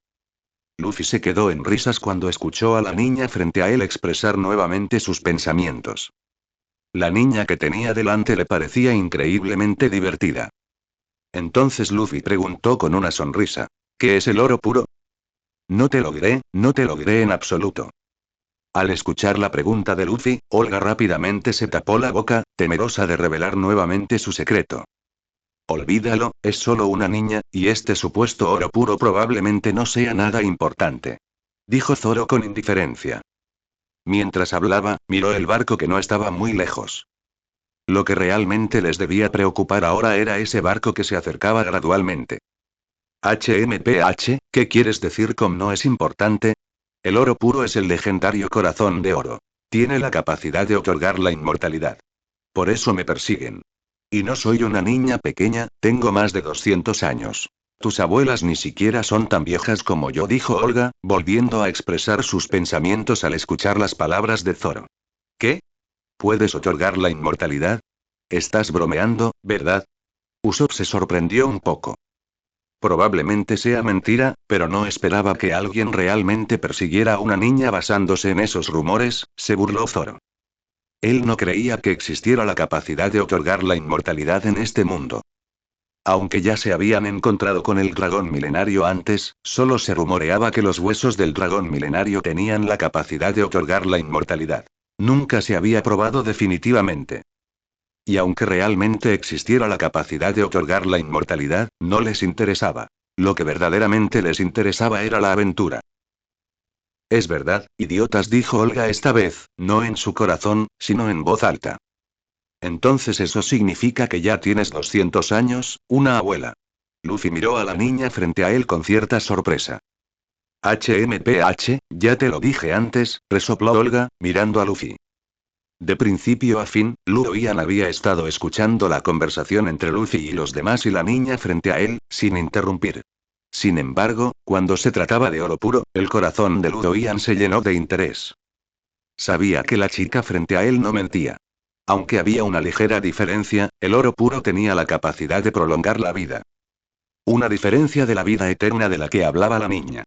Luffy se quedó en risas cuando escuchó a la niña frente a él expresar nuevamente sus pensamientos. La niña que tenía delante le parecía increíblemente divertida. Entonces Luffy preguntó con una sonrisa. ¿Qué es el oro puro? No te lo diré en absoluto. Al escuchar la pregunta de Luffy, Olga rápidamente se tapó la boca, temerosa de revelar nuevamente su secreto. Olvídalo, es solo una niña, y este supuesto oro puro probablemente no sea nada importante. Dijo Zoro con indiferencia. Mientras hablaba, miró el barco que no estaba muy lejos. Lo que realmente les debía preocupar ahora era ese barco que se acercaba gradualmente. HMPH, ¿qué quieres decir con no es importante? El oro puro es el legendario corazón de oro. Tiene la capacidad de otorgar la inmortalidad. Por eso me persiguen. Y no soy una niña pequeña, tengo más de 200 años. Tus abuelas ni siquiera son tan viejas como yo, dijo Olga, volviendo a expresar sus pensamientos al escuchar las palabras de Zoro. ¿Qué? ¿Puedes otorgar la inmortalidad? Estás bromeando, ¿verdad? Usopp se sorprendió un poco. Probablemente sea mentira, pero no esperaba que alguien realmente persiguiera a una niña basándose en esos rumores, se burló Zoro. Él no creía que existiera la capacidad de otorgar la inmortalidad en este mundo. Aunque ya se habían encontrado con el dragón milenario antes, solo se rumoreaba que los huesos del dragón milenario tenían la capacidad de otorgar la inmortalidad. Nunca se había probado definitivamente. Y aunque realmente existiera la capacidad de otorgar la inmortalidad, no les interesaba. Lo que verdaderamente les interesaba era la aventura. Es verdad, idiotas, dijo Olga esta vez, no en su corazón, sino en voz alta. Entonces eso significa que ya tienes 200 años, una abuela. Luffy miró a la niña frente a él con cierta sorpresa. HMPH, ya te lo dije antes, resopló Olga, mirando a Luffy. De principio a fin, Luo Ian había estado escuchando la conversación entre Luffy y los demás y la niña frente a él, sin interrumpir. Sin embargo, cuando se trataba de oro puro, el corazón de Luo Ian se llenó de interés. Sabía que la chica frente a él no mentía. Aunque había una ligera diferencia, el oro puro tenía la capacidad de prolongar la vida. Una diferencia de la vida eterna de la que hablaba la niña.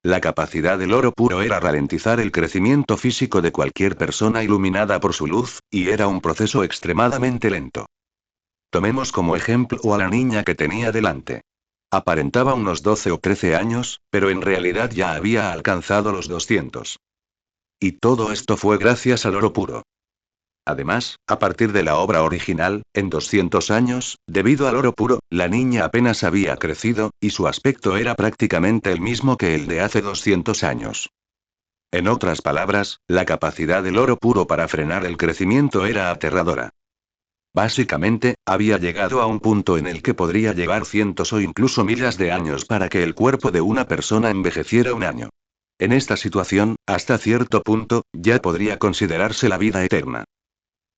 La capacidad del oro puro era ralentizar el crecimiento físico de cualquier persona iluminada por su luz, y era un proceso extremadamente lento. Tomemos como ejemplo a la niña que tenía delante. Aparentaba unos 12 o 13 años, pero en realidad ya había alcanzado los 200. Y todo esto fue gracias al oro puro. Además, a partir de la obra original, en 200 años, debido al oro puro, la niña apenas había crecido, y su aspecto era prácticamente el mismo que el de hace 200 años. En otras palabras, la capacidad del oro puro para frenar el crecimiento era aterradora. Básicamente, había llegado a un punto en el que podría llevar cientos o incluso miles de años para que el cuerpo de una persona envejeciera un año. En esta situación, hasta cierto punto, ya podría considerarse la vida eterna.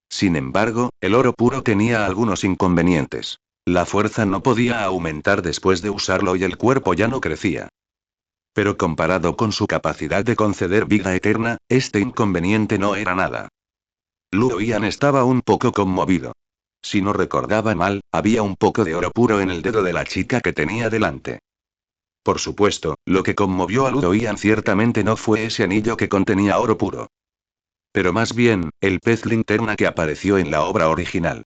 Sin embargo, el oro puro tenía algunos inconvenientes. La fuerza no podía aumentar después de usarlo y el cuerpo ya no crecía. Pero comparado con su capacidad de conceder vida eterna, este inconveniente no era nada. Luo Ian estaba un poco conmovido. Si no recordaba mal, había un poco de oro puro en el dedo de la chica que tenía delante. Por supuesto, lo que conmovió a Luo Ian ciertamente no fue ese anillo que contenía oro puro. Pero más bien, el pez linterna que apareció en la obra original.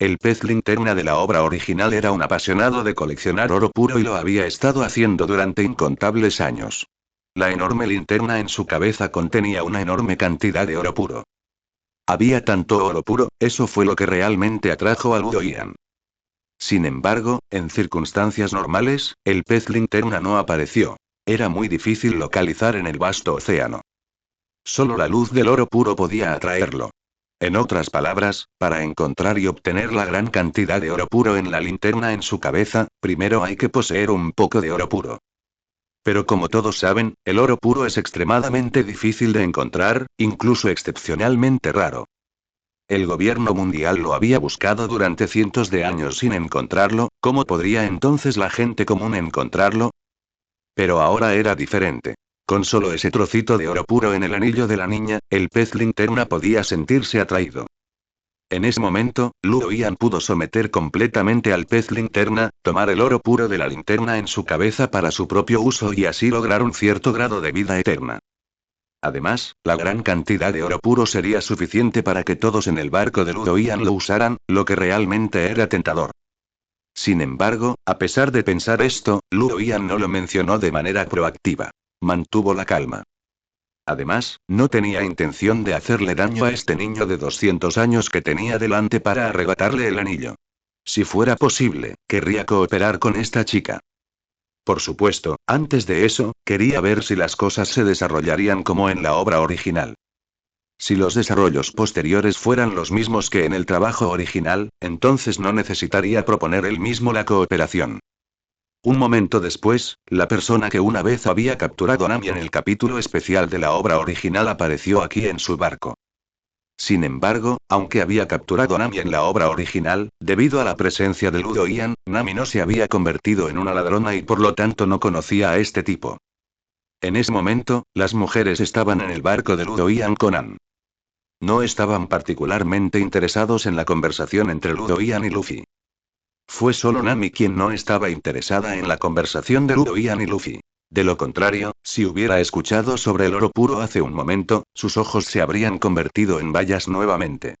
El pez linterna de la obra original era un apasionado de coleccionar oro puro y lo había estado haciendo durante incontables años. La enorme linterna en su cabeza contenía una enorme cantidad de oro puro. Había tanto oro puro, eso fue lo que realmente atrajo a Luo Ian. Sin embargo, en circunstancias normales, el pez linterna no apareció. Era muy difícil localizar en el vasto océano. Solo la luz del oro puro podía atraerlo. En otras palabras, para encontrar y obtener la gran cantidad de oro puro en la linterna en su cabeza, primero hay que poseer un poco de oro puro. Pero como todos saben, el oro puro es extremadamente difícil de encontrar, incluso excepcionalmente raro. El gobierno mundial lo había buscado durante cientos de años sin encontrarlo, ¿cómo podría entonces la gente común encontrarlo? Pero ahora era diferente. Con solo ese trocito de oro puro en el anillo de la niña, el pez linterna podía sentirse atraído. En ese momento, Luo Yan pudo someter completamente al pez linterna, tomar el oro puro de la linterna en su cabeza para su propio uso y así lograr un cierto grado de vida eterna. Además, la gran cantidad de oro puro sería suficiente para que todos en el barco de Luo Yan lo usaran, lo que realmente era tentador. Sin embargo, a pesar de pensar esto, Luo Yan no lo mencionó de manera proactiva. Mantuvo la calma. Además, no tenía intención de hacerle daño a este niño de 200 años que tenía delante para arrebatarle el anillo. Si fuera posible, querría cooperar con esta chica. Por supuesto, antes de eso, quería ver si las cosas se desarrollarían como en la obra original. Si los desarrollos posteriores fueran los mismos que en el trabajo original, entonces no necesitaría proponer él mismo la cooperación. Un momento después, la persona que una vez había capturado a Nami en el capítulo especial de la obra original apareció aquí en su barco. Sin embargo, aunque había capturado a Nami en la obra original, debido a la presencia de Luo Yan, Nami no se había convertido en una ladrona y por lo tanto no conocía a este tipo. En ese momento, las mujeres estaban en el barco de Luo Yan con An. No estaban particularmente interesados en la conversación entre Luo Yan y Luffy. Fue solo Nami quien no estaba interesada en la conversación de Luo Yan y Luffy. De lo contrario, si hubiera escuchado sobre el oro puro hace un momento, sus ojos se habrían convertido en bayas nuevamente.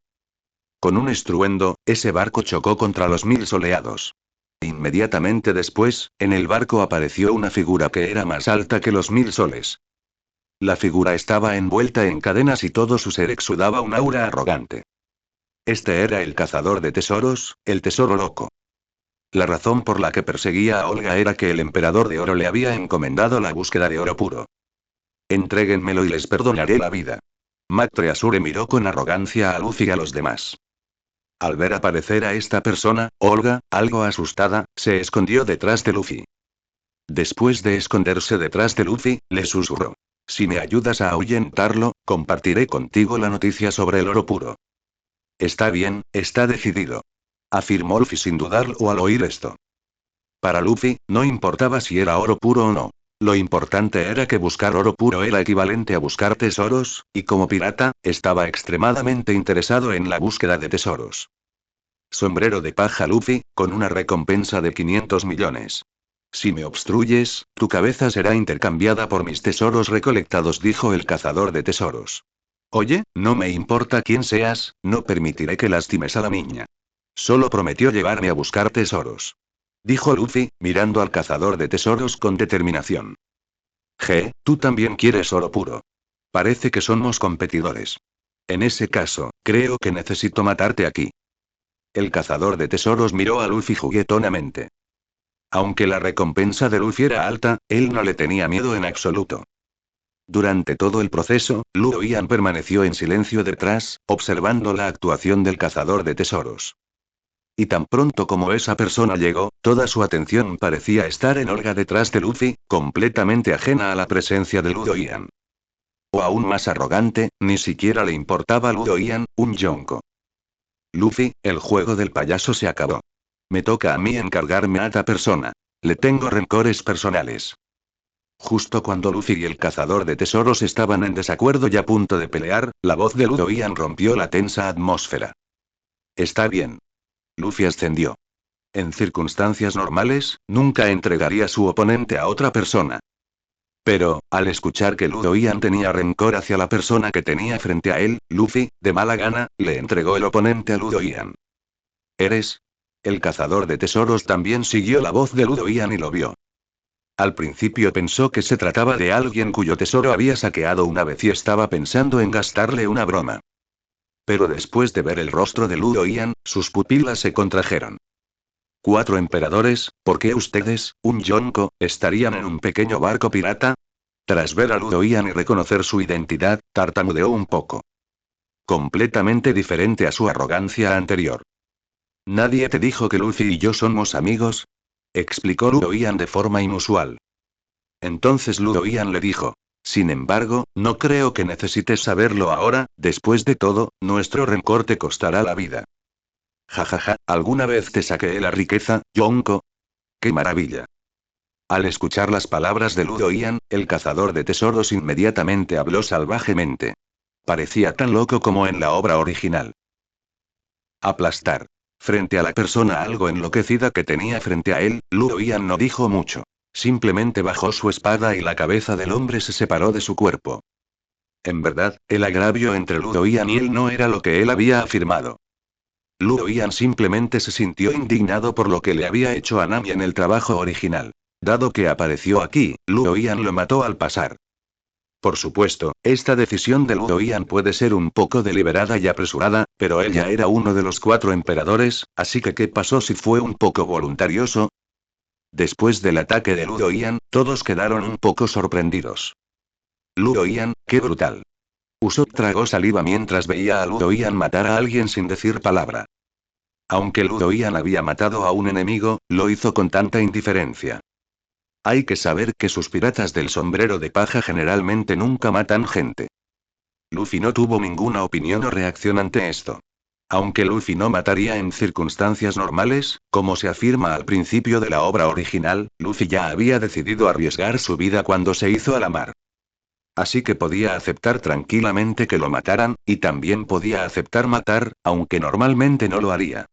Con un estruendo, ese barco chocó contra los 1000 soleados. Inmediatamente después, en el barco apareció una figura que era más alta que los 1000 soles. La figura estaba envuelta en cadenas y todo su ser exudaba un aura arrogante. Este era el cazador de tesoros, el tesoro loco. La razón por la que perseguía a Olga era que el emperador de oro le había encomendado la búsqueda de oro puro. Entréguenmelo y les perdonaré la vida. Mactre Asure miró con arrogancia a Luffy y a los demás. Al ver aparecer a esta persona, Olga, algo asustada, se escondió detrás de Luffy. Después de esconderse detrás de Luffy, le susurró. Si me ayudas a ahuyentarlo, compartiré contigo la noticia sobre el oro puro. Está bien, está decidido. Afirmó Luffy sin dudarlo al oír esto. Para Luffy, no importaba si era oro puro o no. Lo importante era que buscar oro puro era equivalente a buscar tesoros, y como pirata, estaba extremadamente interesado en la búsqueda de tesoros. Sombrero de paja Luffy, con una recompensa de 500 millones. Si me obstruyes, tu cabeza será intercambiada por mis tesoros recolectados, dijo el cazador de tesoros. Oye, no me importa quién seas, no permitiré que lastimes a la niña. Solo prometió llevarme a buscar tesoros. Dijo Luffy, mirando al cazador de tesoros con determinación. Tú también quieres oro puro. Parece que somos competidores. En ese caso, creo que necesito matarte aquí. El cazador de tesoros miró a Luffy juguetonamente. Aunque la recompensa de Luffy era alta, él no le tenía miedo en absoluto. Durante todo el proceso, Luo Yan permaneció en silencio detrás, observando la actuación del cazador de tesoros. Y tan pronto como esa persona llegó, toda su atención parecía estar en Olga detrás de Luffy, completamente ajena a la presencia de Luo Yan. O aún más arrogante, ni siquiera le importaba Luo Yan, un yonko. Luffy, el juego del payaso se acabó. Me toca a mí encargarme a esta persona. Le tengo rencores personales. Justo cuando Luffy y el cazador de tesoros estaban en desacuerdo y a punto de pelear, la voz de Luo Yan rompió la tensa atmósfera. Está bien. Luffy ascendió. En circunstancias normales, nunca entregaría a su oponente a otra persona. Pero, al escuchar que Luo Yan tenía rencor hacia la persona que tenía frente a él, Luffy, de mala gana, le entregó el oponente a Luo Yan. ¿Eres? El cazador de tesoros también siguió la voz de Luo Yan y lo vio. Al principio pensó que se trataba de alguien cuyo tesoro había saqueado una vez y estaba pensando en gastarle una broma. Pero después de ver el rostro de Luo Yan, sus pupilas se contrajeron. 4 emperadores, ¿por qué ustedes, un yonko, estarían en un pequeño barco pirata? Tras ver a Luo Yan y reconocer su identidad, tartamudeó un poco. Completamente diferente a su arrogancia anterior. ¿Nadie te dijo que Luffy y yo somos amigos? Explicó Luo Yan de forma inusual. Entonces Ludo Ian le dijo. Sin embargo, no creo que necesites saberlo ahora, después de todo, nuestro rencor te costará la vida. Jajaja, ¿alguna vez te saqué la riqueza, Yonko? ¡Qué maravilla! Al escuchar las palabras de Ludo Ian, el cazador de tesoros inmediatamente habló salvajemente. Parecía tan loco como en la obra original. Aplastar. Frente a la persona algo enloquecida que tenía frente a él, Ludo Ian no dijo mucho. Simplemente bajó su espada y la cabeza del hombre se separó de su cuerpo. En verdad, el agravio entre Ludo Ian y él no era lo que él había afirmado. Ludo Ian simplemente se sintió indignado por lo que le había hecho a Nami en el trabajo original. Dado que apareció aquí, Ludo Ian lo mató al pasar. Por supuesto, esta decisión de Ludo Ian puede ser un poco deliberada y apresurada, pero él ya era uno de los 4 emperadores, así que ¿qué pasó si fue un poco voluntarioso? Después del ataque de Ludo Ian, todos quedaron un poco sorprendidos. Ludo Ian, qué brutal. Usopp tragó saliva mientras veía a Ludo Ian matar a alguien sin decir palabra. Aunque Ludo Ian había matado a un enemigo, lo hizo con tanta indiferencia. Hay que saber que sus piratas del sombrero de paja generalmente nunca matan gente. Luffy no tuvo ninguna opinión o reacción ante esto. Aunque Luffy no mataría en circunstancias normales, como se afirma al principio de la obra original, Luffy ya había decidido arriesgar su vida cuando se hizo a la mar. Así que podía aceptar tranquilamente que lo mataran, y también podía aceptar matar, aunque normalmente no lo haría.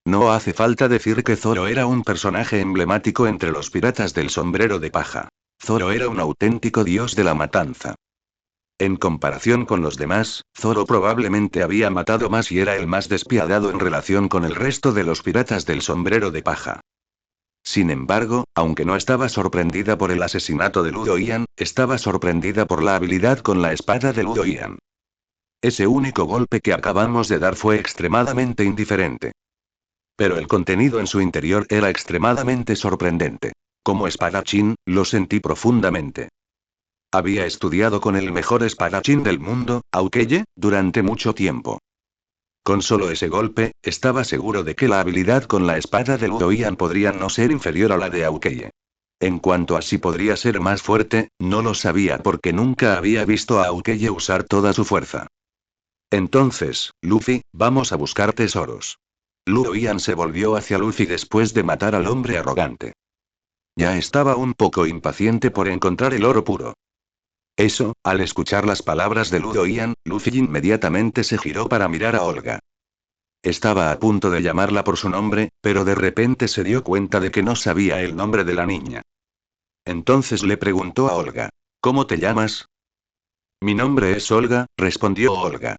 No hace falta decir que Zoro era un personaje emblemático entre los piratas del sombrero de paja. Zoro era un auténtico dios de la matanza. En comparación con los demás, Zoro probablemente había matado más y era el más despiadado en relación con el resto de los piratas del sombrero de paja. Sin embargo, aunque no estaba sorprendida por el asesinato de Ludo Ian, estaba sorprendida por la habilidad con la espada de Ludo Ian. Ese único golpe que acabamos de dar fue extremadamente indiferente. Pero el contenido en su interior era extremadamente sorprendente. Como espadachín, lo sentí profundamente. Había estudiado con el mejor espadachín del mundo, Aokeye, durante mucho tiempo. Con solo ese golpe, estaba seguro de que la habilidad con la espada de Ludo Ian podría no ser inferior a la de Aokeye. En cuanto a si podría ser más fuerte, no lo sabía porque nunca había visto a Aokeye usar toda su fuerza. Entonces, Luffy, vamos a buscar tesoros. Ludo Ian se volvió hacia Luffy después de matar al hombre arrogante. Ya estaba un poco impaciente por encontrar el oro puro. Eso, al escuchar las palabras de Ludo Ian, Luffy inmediatamente se giró para mirar a Olga. Estaba a punto de llamarla por su nombre, pero de repente se dio cuenta de que no sabía el nombre de la niña. Entonces le preguntó a Olga. ¿Cómo te llamas? Mi nombre es Olga, respondió Olga.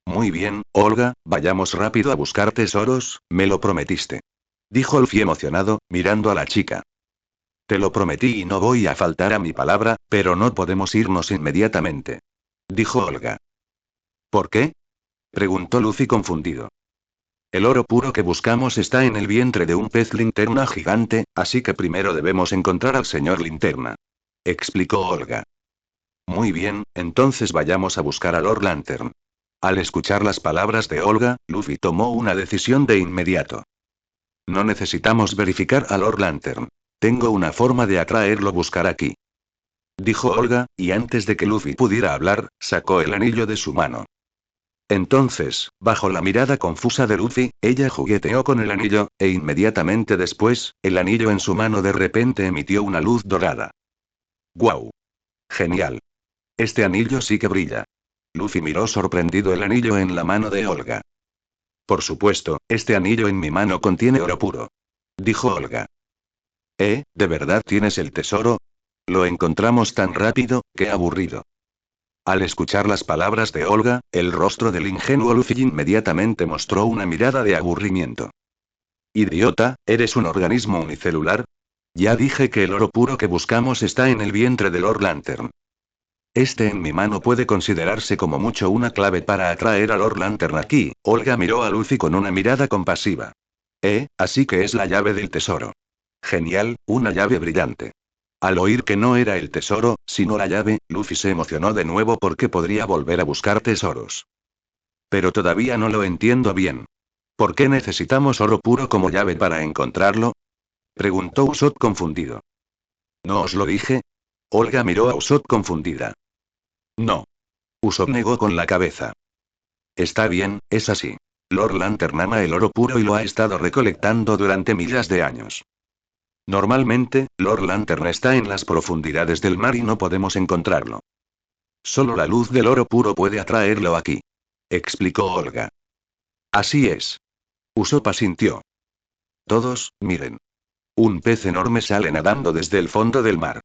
Muy bien, Olga, vayamos rápido a buscar tesoros, me lo prometiste. Dijo Luffy emocionado, mirando a la chica. Te lo prometí y no voy a faltar a mi palabra, pero no podemos irnos inmediatamente. Dijo Olga. ¿Por qué? Preguntó Luffy confundido. El oro puro que buscamos está en el vientre de un pez linterna gigante, así que primero debemos encontrar al señor Linterna. Explicó Olga. Muy bien, entonces vayamos a buscar a Lord Lantern. Al escuchar las palabras de Olga, Luffy tomó una decisión de inmediato. No necesitamos verificar a Lord Lantern. Tengo una forma de atraerlo buscar aquí. Dijo Olga, y antes de que Luffy pudiera hablar, sacó el anillo de su mano. Entonces, bajo la mirada confusa de Luffy, ella jugueteó con el anillo, e inmediatamente después, el anillo en su mano de repente emitió una luz dorada. ¡Guau! Genial. Este anillo sí que brilla. Luffy miró sorprendido el anillo en la mano de Olga. Por supuesto, este anillo en mi mano contiene oro puro. Dijo Olga. ¿De verdad tienes el tesoro? Lo encontramos tan rápido, qué aburrido. Al escuchar las palabras de Olga, el rostro del ingenuo Luffy inmediatamente mostró una mirada de aburrimiento. Idiota, ¿eres un organismo unicelular? Ya dije que el oro puro que buscamos está en el vientre de Lord Lantern. Este en mi mano puede considerarse como mucho una clave para atraer a Lord Lantern aquí. Olga miró a Luffy con una mirada compasiva. Así que es la llave del tesoro. Genial, una llave brillante. Al oír que no era el tesoro, sino la llave, Luffy se emocionó de nuevo porque podría volver a buscar tesoros. Pero todavía no lo entiendo bien. ¿Por qué necesitamos oro puro como llave para encontrarlo? Preguntó Usopp confundido. ¿No os lo dije? Olga miró a Usopp confundida. No. Usopp negó con la cabeza. Está bien, es así. Lord Lantern ama el oro puro y lo ha estado recolectando durante miles de años. Normalmente, Lord Lantern está en las profundidades del mar y no podemos encontrarlo. Solo la luz del oro puro puede atraerlo aquí. Explicó Olga. Así es. Usopp asintió. Todos, miren. Un pez enorme sale nadando desde el fondo del mar.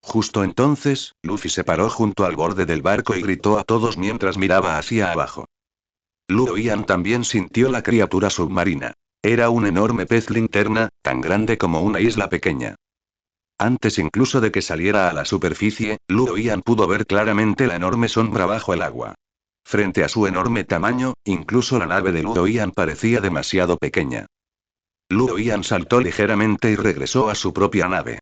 Justo entonces, Luffy se paró junto al borde del barco y gritó a todos mientras miraba hacia abajo. Luo Ian también sintió la criatura submarina. Era un enorme pez linterna, tan grande como una isla pequeña. Antes incluso de que saliera a la superficie, Luo Ian pudo ver claramente la enorme sombra bajo el agua. Frente a su enorme tamaño, incluso la nave de Luo Ian parecía demasiado pequeña. Luo Ian saltó ligeramente y regresó a su propia nave.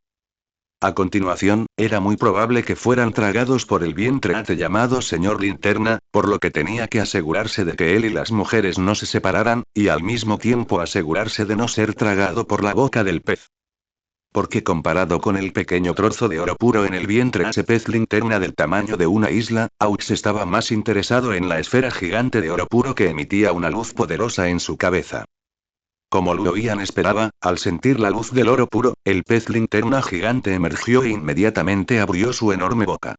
A continuación, era muy probable que fueran tragados por el vientre llamado Señor Linterna, por lo que tenía que asegurarse de que él y las mujeres no se separaran, y al mismo tiempo asegurarse de no ser tragado por la boca del pez. Porque comparado con el pequeño trozo de oro puro en el vientre ese pez linterna del tamaño de una isla, Aux estaba más interesado en la esfera gigante de oro puro que emitía una luz poderosa en su cabeza. Como Luo Ian esperaba, al sentir la luz del oro puro, el pez linterna gigante emergió e inmediatamente abrió su enorme boca.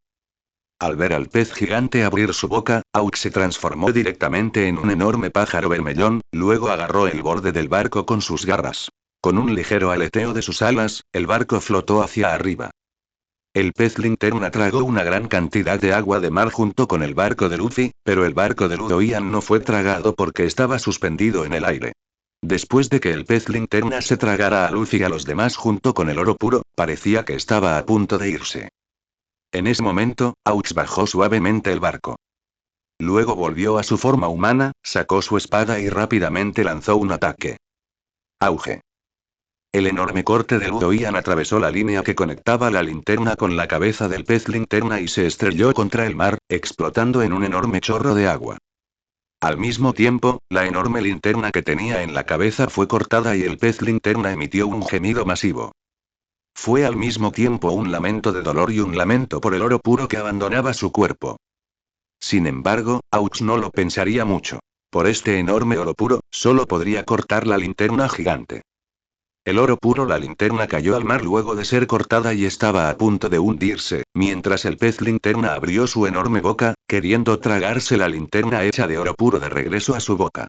Al ver al pez gigante abrir su boca, Aux se transformó directamente en un enorme pájaro vermellón, luego agarró el borde del barco con sus garras. Con un ligero aleteo de sus alas, el barco flotó hacia arriba. El pez linterna tragó una gran cantidad de agua de mar junto con el barco de Luffy, pero el barco de Luo Ian no fue tragado porque estaba suspendido en el aire. Después de que el pez linterna se tragara a Luffy y a los demás junto con el oro puro, parecía que estaba a punto de irse. En ese momento, Aux bajó suavemente el barco. Luego volvió a su forma humana, sacó su espada y rápidamente lanzó un ataque. Auge. El enorme corte de Luo Ian atravesó la línea que conectaba la linterna con la cabeza del pez linterna y se estrelló contra el mar, explotando en un enorme chorro de agua. Al mismo tiempo, la enorme linterna que tenía en la cabeza fue cortada y el pez linterna emitió un gemido masivo. Fue al mismo tiempo un lamento de dolor y un lamento por el oro puro que abandonaba su cuerpo. Sin embargo, Aux no lo pensaría mucho. Por este enorme oro puro, solo podría cortar la linterna gigante. El oro puro, la linterna cayó al mar luego de ser cortada y estaba a punto de hundirse, mientras el pez linterna abrió su enorme boca, queriendo tragarse la linterna hecha de oro puro de regreso a su boca.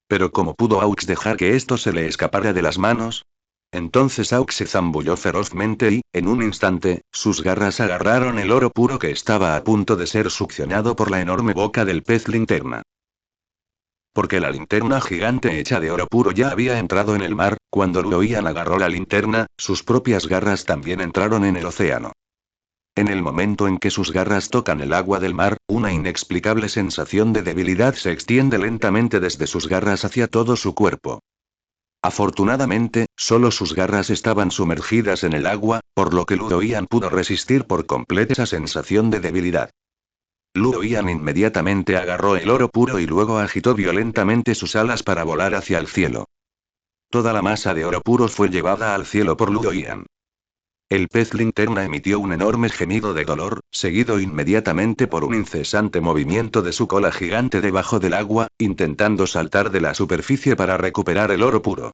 Pero ¿cómo pudo Aux dejar que esto se le escapara de las manos? Entonces Aux se zambulló ferozmente y, en un instante, sus garras agarraron el oro puro que estaba a punto de ser succionado por la enorme boca del pez linterna. Porque la linterna gigante hecha de oro puro ya había entrado en el mar, cuando Luo Ian agarró la linterna, sus propias garras también entraron en el océano. En el momento en que sus garras tocan el agua del mar, una inexplicable sensación de debilidad se extiende lentamente desde sus garras hacia todo su cuerpo. Afortunadamente, solo sus garras estaban sumergidas en el agua, por lo que Luo Ian pudo resistir por completo esa sensación de debilidad. Luo Ian inmediatamente agarró el oro puro y luego agitó violentamente sus alas para volar hacia el cielo. Toda la masa de oro puro fue llevada al cielo por Luo Ian. El pez linterna emitió un enorme gemido de dolor, seguido inmediatamente por un incesante movimiento de su cola gigante debajo del agua, intentando saltar de la superficie para recuperar el oro puro.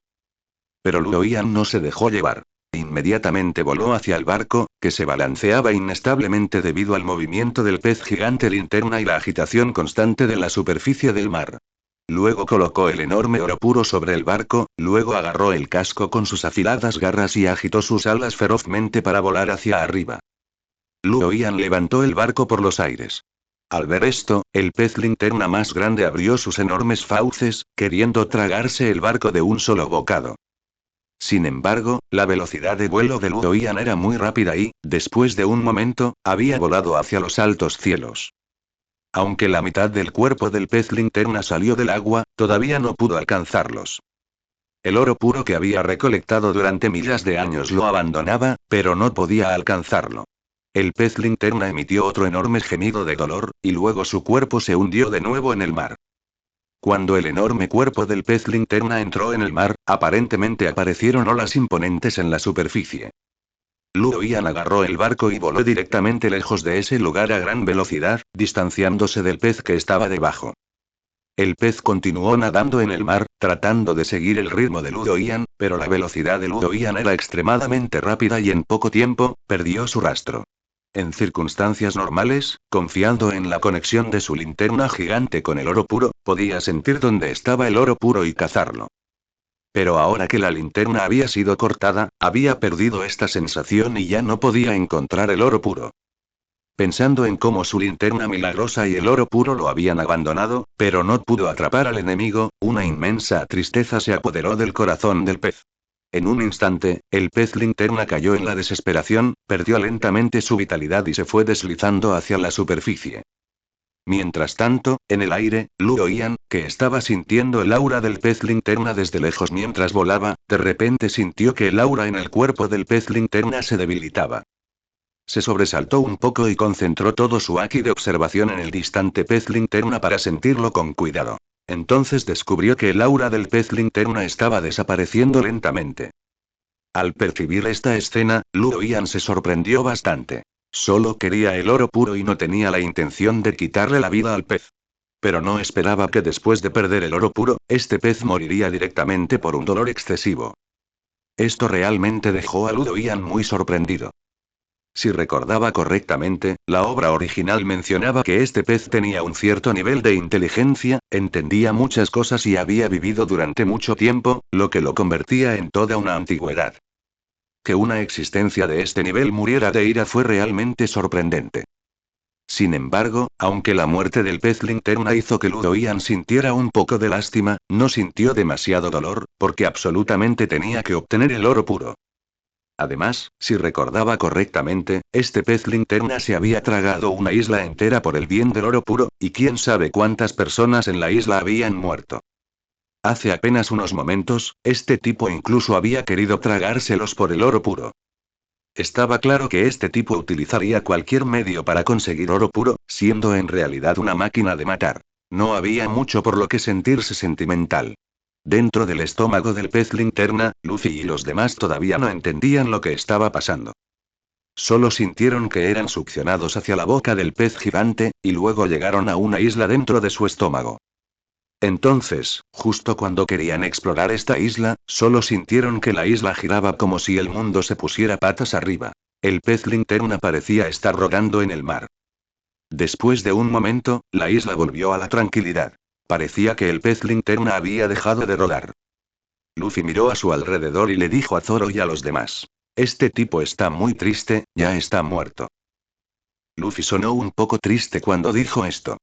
Pero Luo Ian no se dejó llevar. Inmediatamente voló hacia el barco, que se balanceaba inestablemente debido al movimiento del pez gigante linterna y la agitación constante de la superficie del mar. Luego colocó el enorme oro puro sobre el barco, luego agarró el casco con sus afiladas garras y agitó sus alas ferozmente para volar hacia arriba. Luo Ian levantó el barco por los aires. Al ver esto, el pez linterna más grande abrió sus enormes fauces, queriendo tragarse el barco de un solo bocado. Sin embargo, la velocidad de vuelo de Luo Ian era muy rápida y, después de un momento, había volado hacia los altos cielos. Aunque la mitad del cuerpo del pez linterna salió del agua, todavía no pudo alcanzarlos. El oro puro que había recolectado durante miles de años lo abandonaba, pero no podía alcanzarlo. El pez linterna emitió otro enorme gemido de dolor, y luego su cuerpo se hundió de nuevo en el mar. Cuando el enorme cuerpo del pez linterna entró en el mar, aparentemente aparecieron olas imponentes en la superficie. Luo Yan agarró el barco y voló directamente lejos de ese lugar a gran velocidad, distanciándose del pez que estaba debajo. El pez continuó nadando en el mar, tratando de seguir el ritmo de Luo Yan, pero la velocidad de Luo Yan era extremadamente rápida y en poco tiempo, perdió su rastro. En circunstancias normales, confiando en la conexión de su linterna gigante con el oro puro, podía sentir dónde estaba el oro puro y cazarlo. Pero ahora que la linterna había sido cortada, había perdido esta sensación y ya no podía encontrar el oro puro. Pensando en cómo su linterna milagrosa y el oro puro lo habían abandonado, pero no pudo atrapar al enemigo, una inmensa tristeza se apoderó del corazón del pez. En un instante, el pez linterna cayó en la desesperación, perdió lentamente su vitalidad y se fue deslizando hacia la superficie. Mientras tanto, en el aire, Luo Yan, que estaba sintiendo el aura del pez linterna desde lejos mientras volaba, de repente sintió que el aura en el cuerpo del pez linterna se debilitaba. Se sobresaltó un poco y concentró todo su haki de observación en el distante pez linterna para sentirlo con cuidado. Entonces descubrió que el aura del pez linterna estaba desapareciendo lentamente. Al percibir esta escena, Luo Yan se sorprendió bastante. Solo quería el oro puro y no tenía la intención de quitarle la vida al pez. Pero no esperaba que después de perder el oro puro, este pez moriría directamente por un dolor excesivo. Esto realmente dejó a Luo Yan muy sorprendido. Si recordaba correctamente, la obra original mencionaba que este pez tenía un cierto nivel de inteligencia, entendía muchas cosas y había vivido durante mucho tiempo, lo que lo convertía en toda una antigüedad. Que una existencia de este nivel muriera de ira fue realmente sorprendente. Sin embargo, aunque la muerte del pez linterna hizo que Luo Yan sintiera un poco de lástima, no sintió demasiado dolor, porque absolutamente tenía que obtener el oro puro. Además, si recordaba correctamente, este pez linterna se había tragado una isla entera por el bien del oro puro, y quién sabe cuántas personas en la isla habían muerto. Hace apenas unos momentos, este tipo incluso había querido tragárselos por el oro puro. Estaba claro que este tipo utilizaría cualquier medio para conseguir oro puro, siendo en realidad una máquina de matar. No había mucho por lo que sentirse sentimental. Dentro del estómago del pez linterna, Luffy y los demás todavía no entendían lo que estaba pasando. Solo sintieron que eran succionados hacia la boca del pez gigante, y luego llegaron a una isla dentro de su estómago. Entonces, justo cuando querían explorar esta isla, solo sintieron que la isla giraba como si el mundo se pusiera patas arriba. El pez linterna parecía estar rodando en el mar. Después de un momento, la isla volvió a la tranquilidad. Parecía que el pez linterna había dejado de rodar. Luffy miró a su alrededor y le dijo a Zoro y a los demás: Este tipo está muy triste, ya está muerto. Luffy sonó un poco triste cuando dijo esto.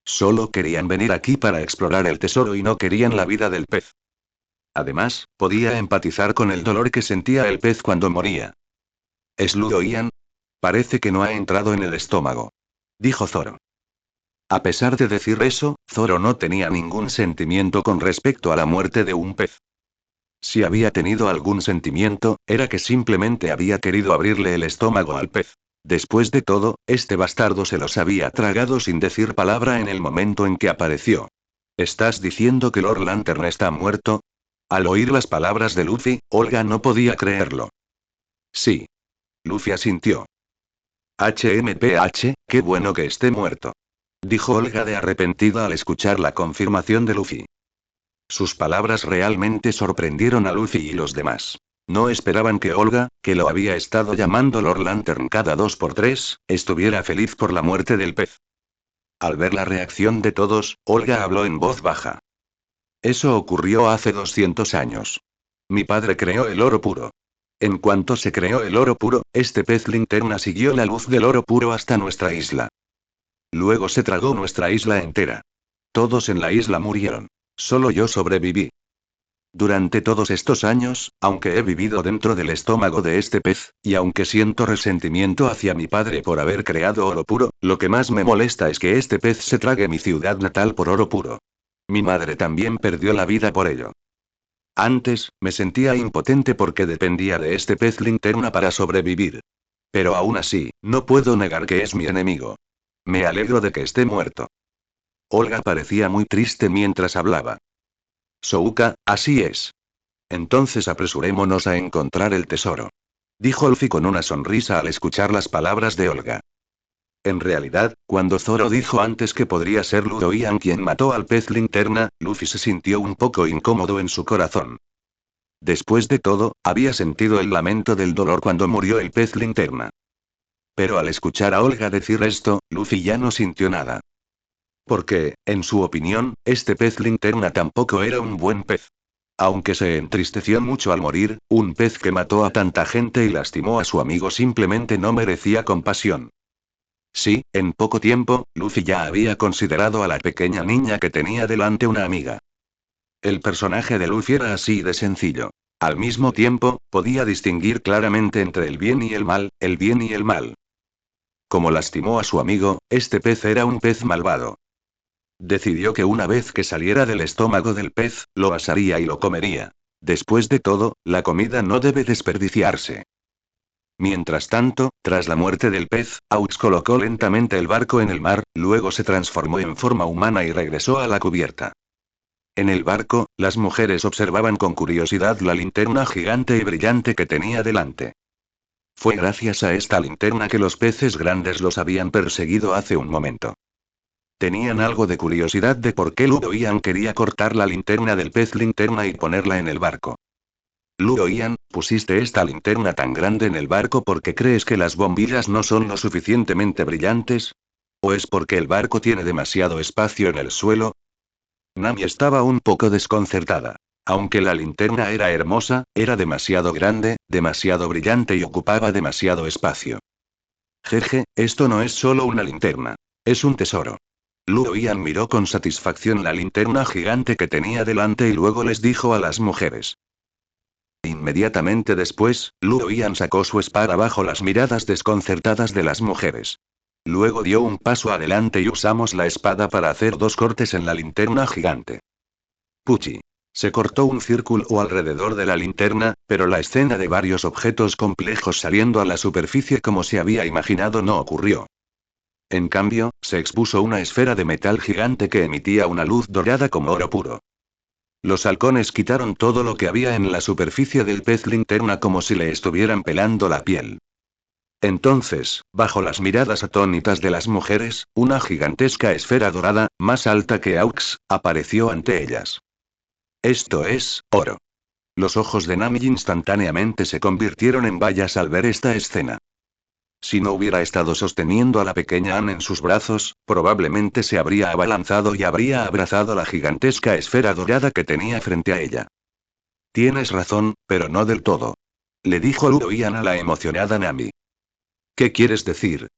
Solo querían venir aquí para explorar el tesoro y no querían la vida del pez. Además, podía empatizar con el dolor que sentía el pez cuando moría. ¿Es Luo Yan? Parece que no ha entrado en el estómago, dijo Zoro. A pesar de decir eso, Zoro no tenía ningún sentimiento con respecto a la muerte de un pez. Si había tenido algún sentimiento, era que simplemente había querido abrirle el estómago al pez. Después de todo, este bastardo se los había tragado sin decir palabra en el momento en que apareció. ¿Estás diciendo que Lord Lantern está muerto? Al oír las palabras de Luffy, Olga no podía creerlo. Sí. Luffy asintió. HMPH, qué bueno que esté muerto, dijo Olga de arrepentida al escuchar la confirmación de Luffy. Sus palabras realmente sorprendieron a Luffy y los demás. No esperaban que Olga, que lo había estado llamando Lord Lantern cada 2 por 3, estuviera feliz por la muerte del pez. Al ver la reacción de todos, Olga habló en voz baja. Eso ocurrió hace 200 años. Mi padre creó el oro puro. En cuanto se creó el oro puro, este pez linterna siguió la luz del oro puro hasta nuestra isla. Luego se tragó nuestra isla entera. Todos en la isla murieron. Solo yo sobreviví. Durante todos estos años, aunque he vivido dentro del estómago de este pez, y aunque siento resentimiento hacia mi padre por haber creado oro puro, lo que más me molesta es que este pez se trague mi ciudad natal por oro puro. Mi madre también perdió la vida por ello. Antes, me sentía impotente porque dependía de este pez linterna para sobrevivir. Pero aún así, no puedo negar que es mi enemigo. Me alegro de que esté muerto. Olga parecía muy triste mientras hablaba. Souka, así es. Entonces apresurémonos a encontrar el tesoro. dijo Luffy con una sonrisa al escuchar las palabras de Olga. En realidad, cuando Zoro dijo antes que podría ser Ludo Ian quien mató al pez linterna, Luffy se sintió un poco incómodo en su corazón. Después de todo, había sentido el lamento del dolor cuando murió el pez linterna. Pero al escuchar a Olga decir esto, Luffy ya no sintió nada. Porque, en su opinión, este pez linterna tampoco era un buen pez. Aunque se entristeció mucho al morir, un pez que mató a tanta gente y lastimó a su amigo simplemente no merecía compasión. Sí, en poco tiempo, Luffy ya había considerado a la pequeña niña que tenía delante una amiga. El personaje de Luffy era así de sencillo. Al mismo tiempo, podía distinguir claramente entre el bien y el mal, el bien y el mal. Como lastimó a su amigo, este pez era un pez malvado. Decidió que una vez que saliera del estómago del pez, lo asaría y lo comería. Después de todo, la comida no debe desperdiciarse. Mientras tanto, tras la muerte del pez, Aux colocó lentamente el barco en el mar, luego se transformó en forma humana y regresó a la cubierta. En el barco, las mujeres observaban con curiosidad la linterna gigante y brillante que tenía delante. Fue gracias a esta linterna que los peces grandes los habían perseguido hace un momento. Tenían algo de curiosidad de por qué Ludo Ian quería cortar la linterna del pez linterna y ponerla en el barco. Ludo Ian, pusiste esta linterna tan grande en el barco porque crees que las bombillas no son lo suficientemente brillantes. ¿O es porque el barco tiene demasiado espacio en el suelo? Nami estaba un poco desconcertada. Aunque la linterna era hermosa, era demasiado grande, demasiado brillante y ocupaba demasiado espacio. Jeje, esto no es solo una linterna. Es un tesoro. Ludo Ian miró con satisfacción la linterna gigante que tenía delante y luego les dijo a las mujeres. Inmediatamente después, Ludo Ian sacó su espada bajo las miradas desconcertadas de las mujeres. Luego dio un paso adelante y usamos la espada para hacer dos cortes en la linterna gigante. Puchi. Se cortó un círculo alrededor de la linterna, pero la escena de varios objetos complejos saliendo a la superficie como se había imaginado no ocurrió. En cambio, se expuso una esfera de metal gigante que emitía una luz dorada como oro puro. Los halcones quitaron todo lo que había en la superficie del pez linterna como si le estuvieran pelando la piel. Entonces, bajo las miradas atónitas de las mujeres, una gigantesca esfera dorada, más alta que Aux, apareció ante ellas. Esto es, oro. Los ojos de Nami instantáneamente se convirtieron en bayas al ver esta escena. Si no hubiera estado sosteniendo a la pequeña Anne en sus brazos, probablemente se habría abalanzado y habría abrazado la gigantesca esfera dorada que tenía frente a ella. Tienes razón, pero no del todo. Le dijo Ludo Ian a la emocionada Nami. ¿Qué quieres decir?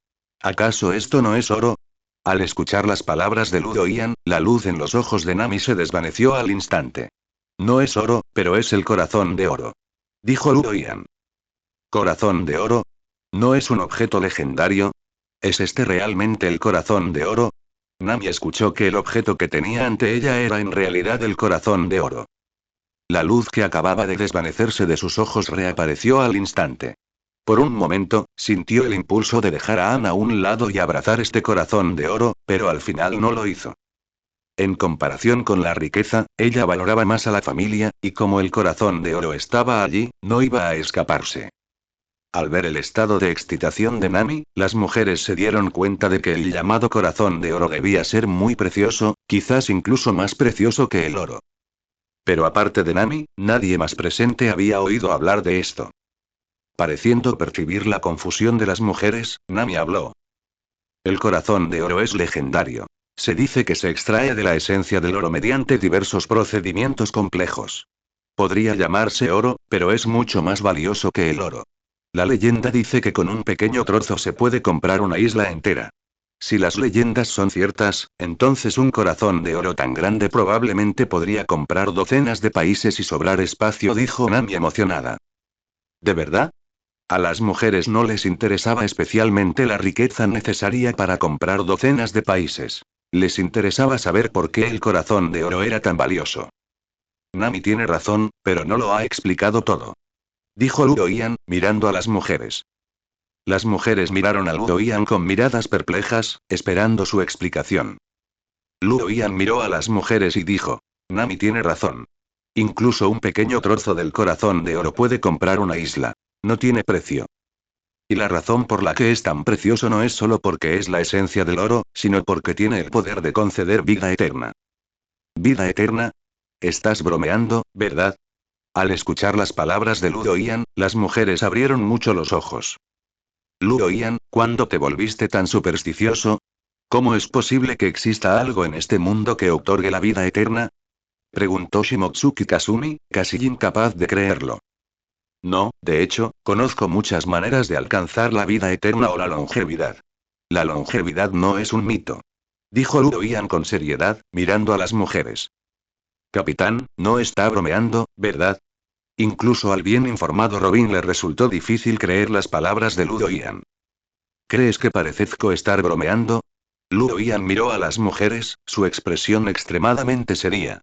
¿Acaso esto no es oro? Al escuchar las palabras de Ludo Ian, la luz en los ojos de Nami se desvaneció al instante. No es oro, pero es el corazón de oro. Dijo Ludo Ian. ¿Corazón de oro? ¿No es un objeto legendario? ¿Es este realmente el corazón de oro? Nami escuchó que el objeto que tenía ante ella era en realidad el corazón de oro. La luz que acababa de desvanecerse de sus ojos reapareció al instante. Por un momento, sintió el impulso de dejar a Anne a un lado y abrazar este corazón de oro, pero al final no lo hizo. En comparación con la riqueza, ella valoraba más a la familia, y como el corazón de oro estaba allí, no iba a escaparse. Al ver el estado de excitación de Nami, las mujeres se dieron cuenta de que el llamado corazón de oro debía ser muy precioso, quizás incluso más precioso que el oro. Pero aparte de Nami, nadie más presente había oído hablar de esto. Pareciendo percibir la confusión de las mujeres, Nami habló. El corazón de oro es legendario. Se dice que se extrae de la esencia del oro mediante diversos procedimientos complejos. Podría llamarse oro, pero es mucho más valioso que el oro. La leyenda dice que con un pequeño trozo se puede comprar una isla entera. Si las leyendas son ciertas, entonces un corazón de oro tan grande probablemente podría comprar docenas de países y sobrar espacio, dijo Nami emocionada. ¿De verdad? A las mujeres no les interesaba especialmente la riqueza necesaria para comprar docenas de países. Les interesaba saber por qué el corazón de oro era tan valioso. Nami tiene razón, pero no lo ha explicado todo. Dijo Ludo Ian, mirando a las mujeres. Las mujeres miraron a Ludo Ian con miradas perplejas, esperando su explicación. Ludo Ian miró a las mujeres y dijo. Nami tiene razón. Incluso un pequeño trozo del corazón de oro puede comprar una isla. No tiene precio. Y la razón por la que es tan precioso no es solo porque es la esencia del oro, sino porque tiene el poder de conceder vida eterna. ¿Vida eterna? Estás bromeando, ¿verdad? Al escuchar las palabras de Ludo Ian, las mujeres abrieron mucho los ojos. Ludo Ian, ¿cuándo te volviste tan supersticioso? ¿Cómo es posible que exista algo en este mundo que otorgue la vida eterna? Preguntó Shimotsuki Kasumi, casi incapaz de creerlo. No, de hecho, conozco muchas maneras de alcanzar la vida eterna o la longevidad. La longevidad no es un mito. Dijo Ludo Ian con seriedad, mirando a las mujeres. Capitán, no está bromeando, ¿verdad? Incluso al bien informado Robin le resultó difícil creer las palabras de Ludo Ian. ¿Crees que parezco estar bromeando? Ludo Ian miró a las mujeres, su expresión extremadamente seria.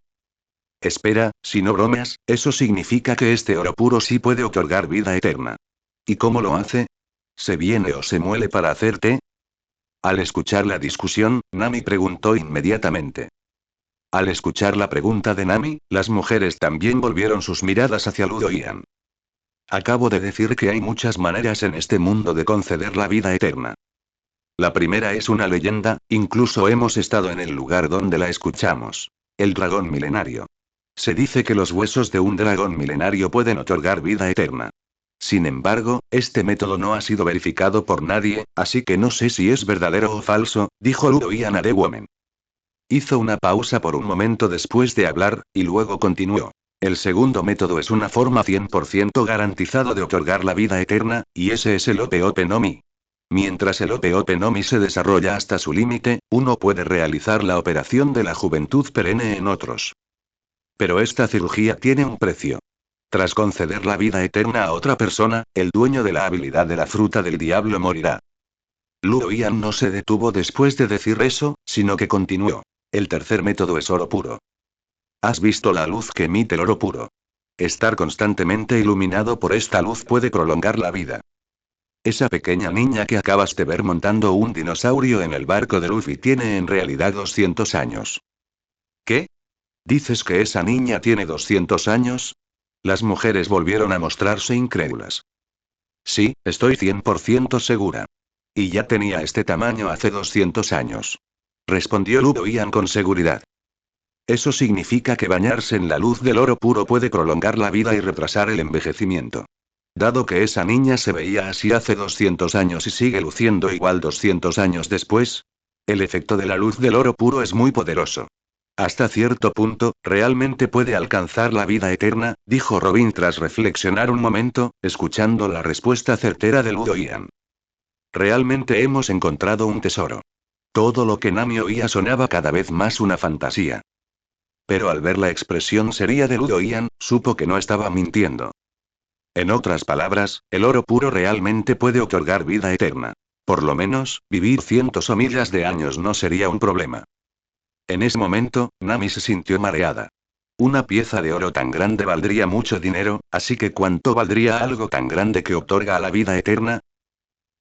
Espera, si no bromeas, eso significa que este oro puro sí puede otorgar vida eterna. ¿Y cómo lo hace? ¿Se viene o se muele para hacerte? Al escuchar la discusión, Nami preguntó inmediatamente. Al escuchar la pregunta de Nami, las mujeres también volvieron sus miradas hacia Ludo Ian. Acabo de decir que hay muchas maneras en este mundo de conceder la vida eterna. La primera es una leyenda, incluso hemos estado en el lugar donde la escuchamos. El dragón milenario. Se dice que los huesos de un dragón milenario pueden otorgar vida eterna. Sin embargo, este método no ha sido verificado por nadie, así que no sé si es verdadero o falso, dijo Ludo Ian a The Woman. Hizo una pausa por un momento después de hablar, y luego continuó. El segundo método es una forma 100% garantizada de otorgar la vida eterna, y ese es el Ope Ope no Mi. Mientras el Ope Ope no Mi se desarrolla hasta su límite, uno puede realizar la operación de la juventud perenne en otros. Pero esta cirugía tiene un precio. Tras conceder la vida eterna a otra persona, el dueño de la habilidad de la fruta del diablo morirá. Ludo Ian no se detuvo después de decir eso, sino que continuó. El tercer método es oro puro. ¿Has visto la luz que emite el oro puro? Estar constantemente iluminado por esta luz puede prolongar la vida. Esa pequeña niña que acabas de ver montando un dinosaurio en el barco de Luffy tiene en realidad 200 años. ¿Qué? ¿Dices que esa niña tiene 200 años? Las mujeres volvieron a mostrarse incrédulas. Sí, estoy 100% segura. Y ya tenía este tamaño hace 200 años. Respondió Ludo Ian con seguridad. Eso significa que bañarse en la luz del oro puro puede prolongar la vida y retrasar el envejecimiento. Dado que esa niña se veía así hace 200 años y sigue luciendo igual 200 años después, el efecto de la luz del oro puro es muy poderoso. Hasta cierto punto, realmente puede alcanzar la vida eterna, dijo Robin tras reflexionar un momento, escuchando la respuesta certera de Ludo Ian. Realmente hemos encontrado un tesoro. Todo lo que Nami oía sonaba cada vez más una fantasía. Pero al ver la expresión seria de Ludo Ian, supo que no estaba mintiendo. En otras palabras, el oro puro realmente puede otorgar vida eterna. Por lo menos, vivir cientos o miles de años no sería un problema. En ese momento, Nami se sintió mareada. Una pieza de oro tan grande valdría mucho dinero, así que ¿cuánto valdría algo tan grande que otorga la vida eterna?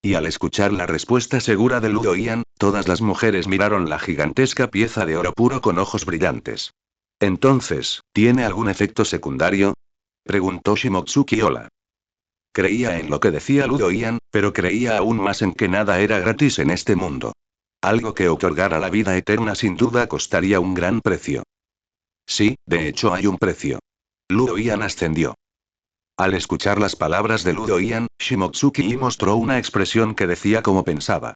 Y al escuchar la respuesta segura de Ludo Ian, todas las mujeres miraron la gigantesca pieza de oro puro con ojos brillantes. Entonces, ¿tiene algún efecto secundario? Preguntó Shimotsuki Ola. Creía en lo que decía Ludo Ian, pero creía aún más en que nada era gratis en este mundo. Algo que otorgara la vida eterna sin duda costaría un gran precio. Sí, de hecho hay un precio. Ludo Ian ascendió. Al escuchar las palabras de Ludo Ian, Shimotsuki mostró una expresión que decía como pensaba.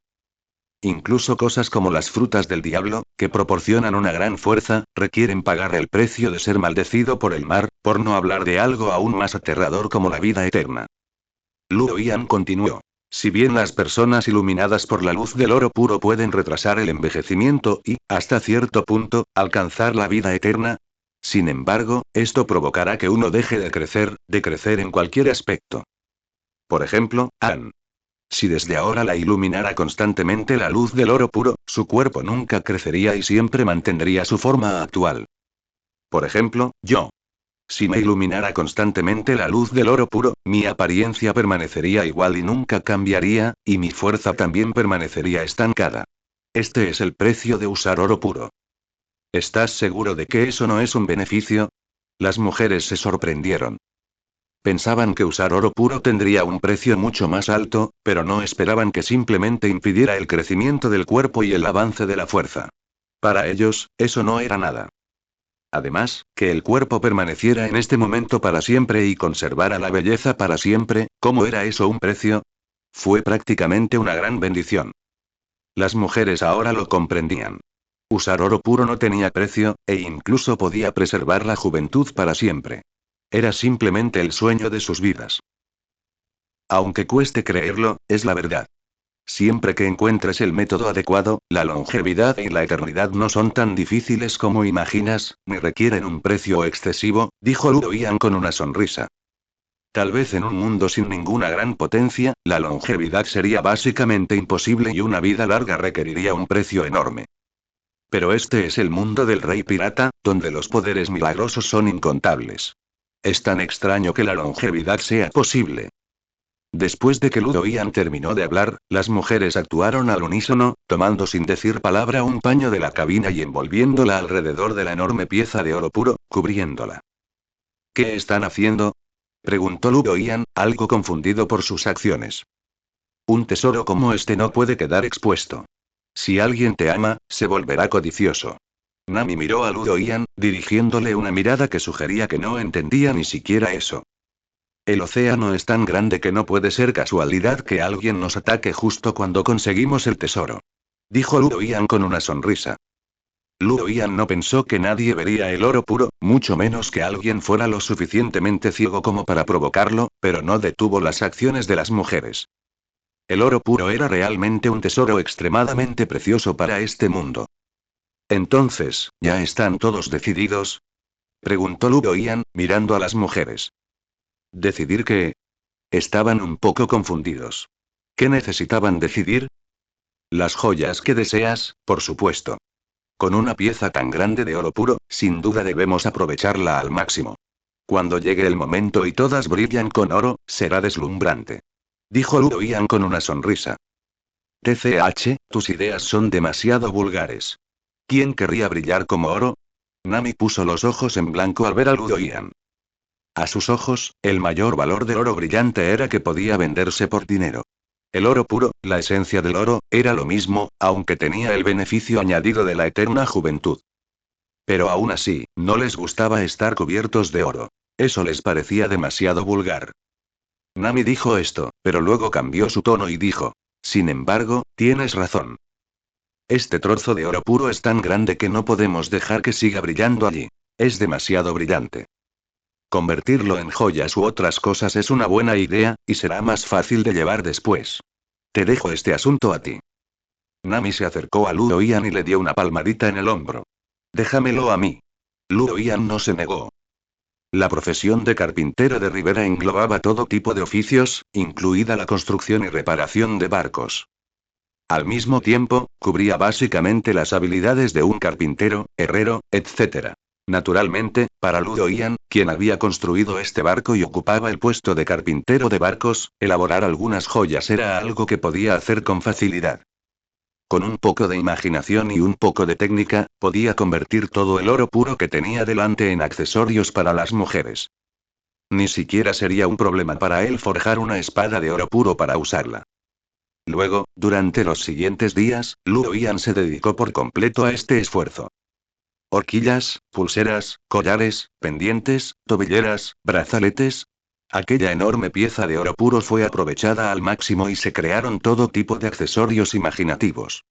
Incluso cosas como las frutas del diablo, que proporcionan una gran fuerza, requieren pagar el precio de ser maldecido por el mar, por no hablar de algo aún más aterrador como la vida eterna. Ludo Ian continuó. Si bien las personas iluminadas por la luz del oro puro pueden retrasar el envejecimiento y, hasta cierto punto, alcanzar la vida eterna, sin embargo, esto provocará que uno deje de crecer en cualquier aspecto. Por ejemplo, Anne. Si desde ahora la iluminara constantemente la luz del oro puro, su cuerpo nunca crecería y siempre mantendría su forma actual. Por ejemplo, yo. Si me iluminara constantemente la luz del oro puro, mi apariencia permanecería igual y nunca cambiaría, y mi fuerza también permanecería estancada. Este es el precio de usar oro puro. ¿Estás seguro de que eso no es un beneficio? Las mujeres se sorprendieron. Pensaban que usar oro puro tendría un precio mucho más alto, pero no esperaban que simplemente impidiera el crecimiento del cuerpo y el avance de la fuerza. Para ellos, eso no era nada. Además, que el cuerpo permaneciera en este momento para siempre y conservara la belleza para siempre, ¿cómo era eso un precio? Fue prácticamente una gran bendición. Las mujeres ahora lo comprendían. Usar oro puro no tenía precio, e incluso podía preservar la juventud para siempre. Era simplemente el sueño de sus vidas. Aunque cueste creerlo, es la verdad. Siempre que encuentres el método adecuado, la longevidad y la eternidad no son tan difíciles como imaginas, ni requieren un precio excesivo, dijo Luo Yan con una sonrisa. Tal vez en un mundo sin ninguna gran potencia, la longevidad sería básicamente imposible y una vida larga requeriría un precio enorme. Pero este es el mundo del rey pirata, donde los poderes milagrosos son incontables. Es tan extraño que la longevidad sea posible. Después de que Luo Yan terminó de hablar, las mujeres actuaron al unísono, tomando sin decir palabra un paño de la cabina y envolviéndola alrededor de la enorme pieza de oro puro, cubriéndola. ¿Qué están haciendo? Preguntó Luo Yan, algo confundido por sus acciones. Un tesoro como este no puede quedar expuesto. Si alguien te ama, se volverá codicioso. Nami miró a Luo Yan, dirigiéndole una mirada que sugería que no entendía ni siquiera eso. El océano es tan grande que no puede ser casualidad que alguien nos ataque justo cuando conseguimos el tesoro. Dijo Luo Yan con una sonrisa. Luo Yan no pensó que nadie vería el oro puro, mucho menos que alguien fuera lo suficientemente ciego como para provocarlo, pero no detuvo las acciones de las mujeres. El oro puro era realmente un tesoro extremadamente precioso para este mundo. Entonces, ¿ya están todos decididos? Preguntó Luo Yan, mirando a las mujeres. ¿Decidir qué? Estaban un poco confundidos. ¿Qué necesitaban decidir? Las joyas que deseas, por supuesto. Con una pieza tan grande de oro puro, sin duda debemos aprovecharla al máximo. Cuando llegue el momento y todas brillan con oro, será deslumbrante. Dijo Luo Yan con una sonrisa. TCH, tus ideas son demasiado vulgares. ¿Quién querría brillar como oro? Nami puso los ojos en blanco al ver a Luo Yan. A sus ojos, el mayor valor del oro brillante era que podía venderse por dinero. El oro puro, la esencia del oro, era lo mismo, aunque tenía el beneficio añadido de la eterna juventud. Pero aún así, no les gustaba estar cubiertos de oro. Eso les parecía demasiado vulgar. Nami dijo esto, pero luego cambió su tono y dijo: sin embargo, tienes razón. Este trozo de oro puro es tan grande que no podemos dejar que siga brillando allí. Es demasiado brillante. Convertirlo en joyas u otras cosas es una buena idea, y será más fácil de llevar después. Te dejo este asunto a ti. Nami se acercó a Luo Yan y le dio una palmadita en el hombro. Déjamelo a mí. Luo Yan no se negó. La profesión de carpintero de Rivera englobaba todo tipo de oficios, incluida la construcción y reparación de barcos. Al mismo tiempo, cubría básicamente las habilidades de un carpintero, herrero, etc. Naturalmente, para Luo Yan, quien había construido este barco y ocupaba el puesto de carpintero de barcos, elaborar algunas joyas era algo que podía hacer con facilidad. Con un poco de imaginación y un poco de técnica, podía convertir todo el oro puro que tenía delante en accesorios para las mujeres. Ni siquiera sería un problema para él forjar una espada de oro puro para usarla. Luego, durante los siguientes días, Luo Yan se dedicó por completo a este esfuerzo. Horquillas, pulseras, collares, pendientes, tobilleras, brazaletes. Aquella enorme pieza de oro puro fue aprovechada al máximo y se crearon todo tipo de accesorios imaginativos.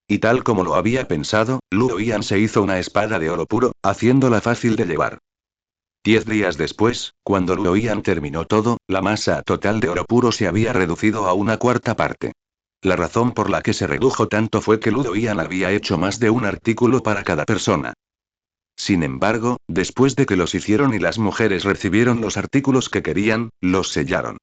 Y tal como lo había pensado, Luo Yan se hizo una espada de oro puro, haciéndola fácil de llevar. 10 días después, cuando Luo Yan terminó todo, la masa total de oro puro se había reducido a una cuarta parte. La razón por la que se redujo tanto fue que Luo Yan había hecho más de un artículo para cada persona. Sin embargo, después de que los hicieron y las mujeres recibieron los artículos que querían, los sellaron.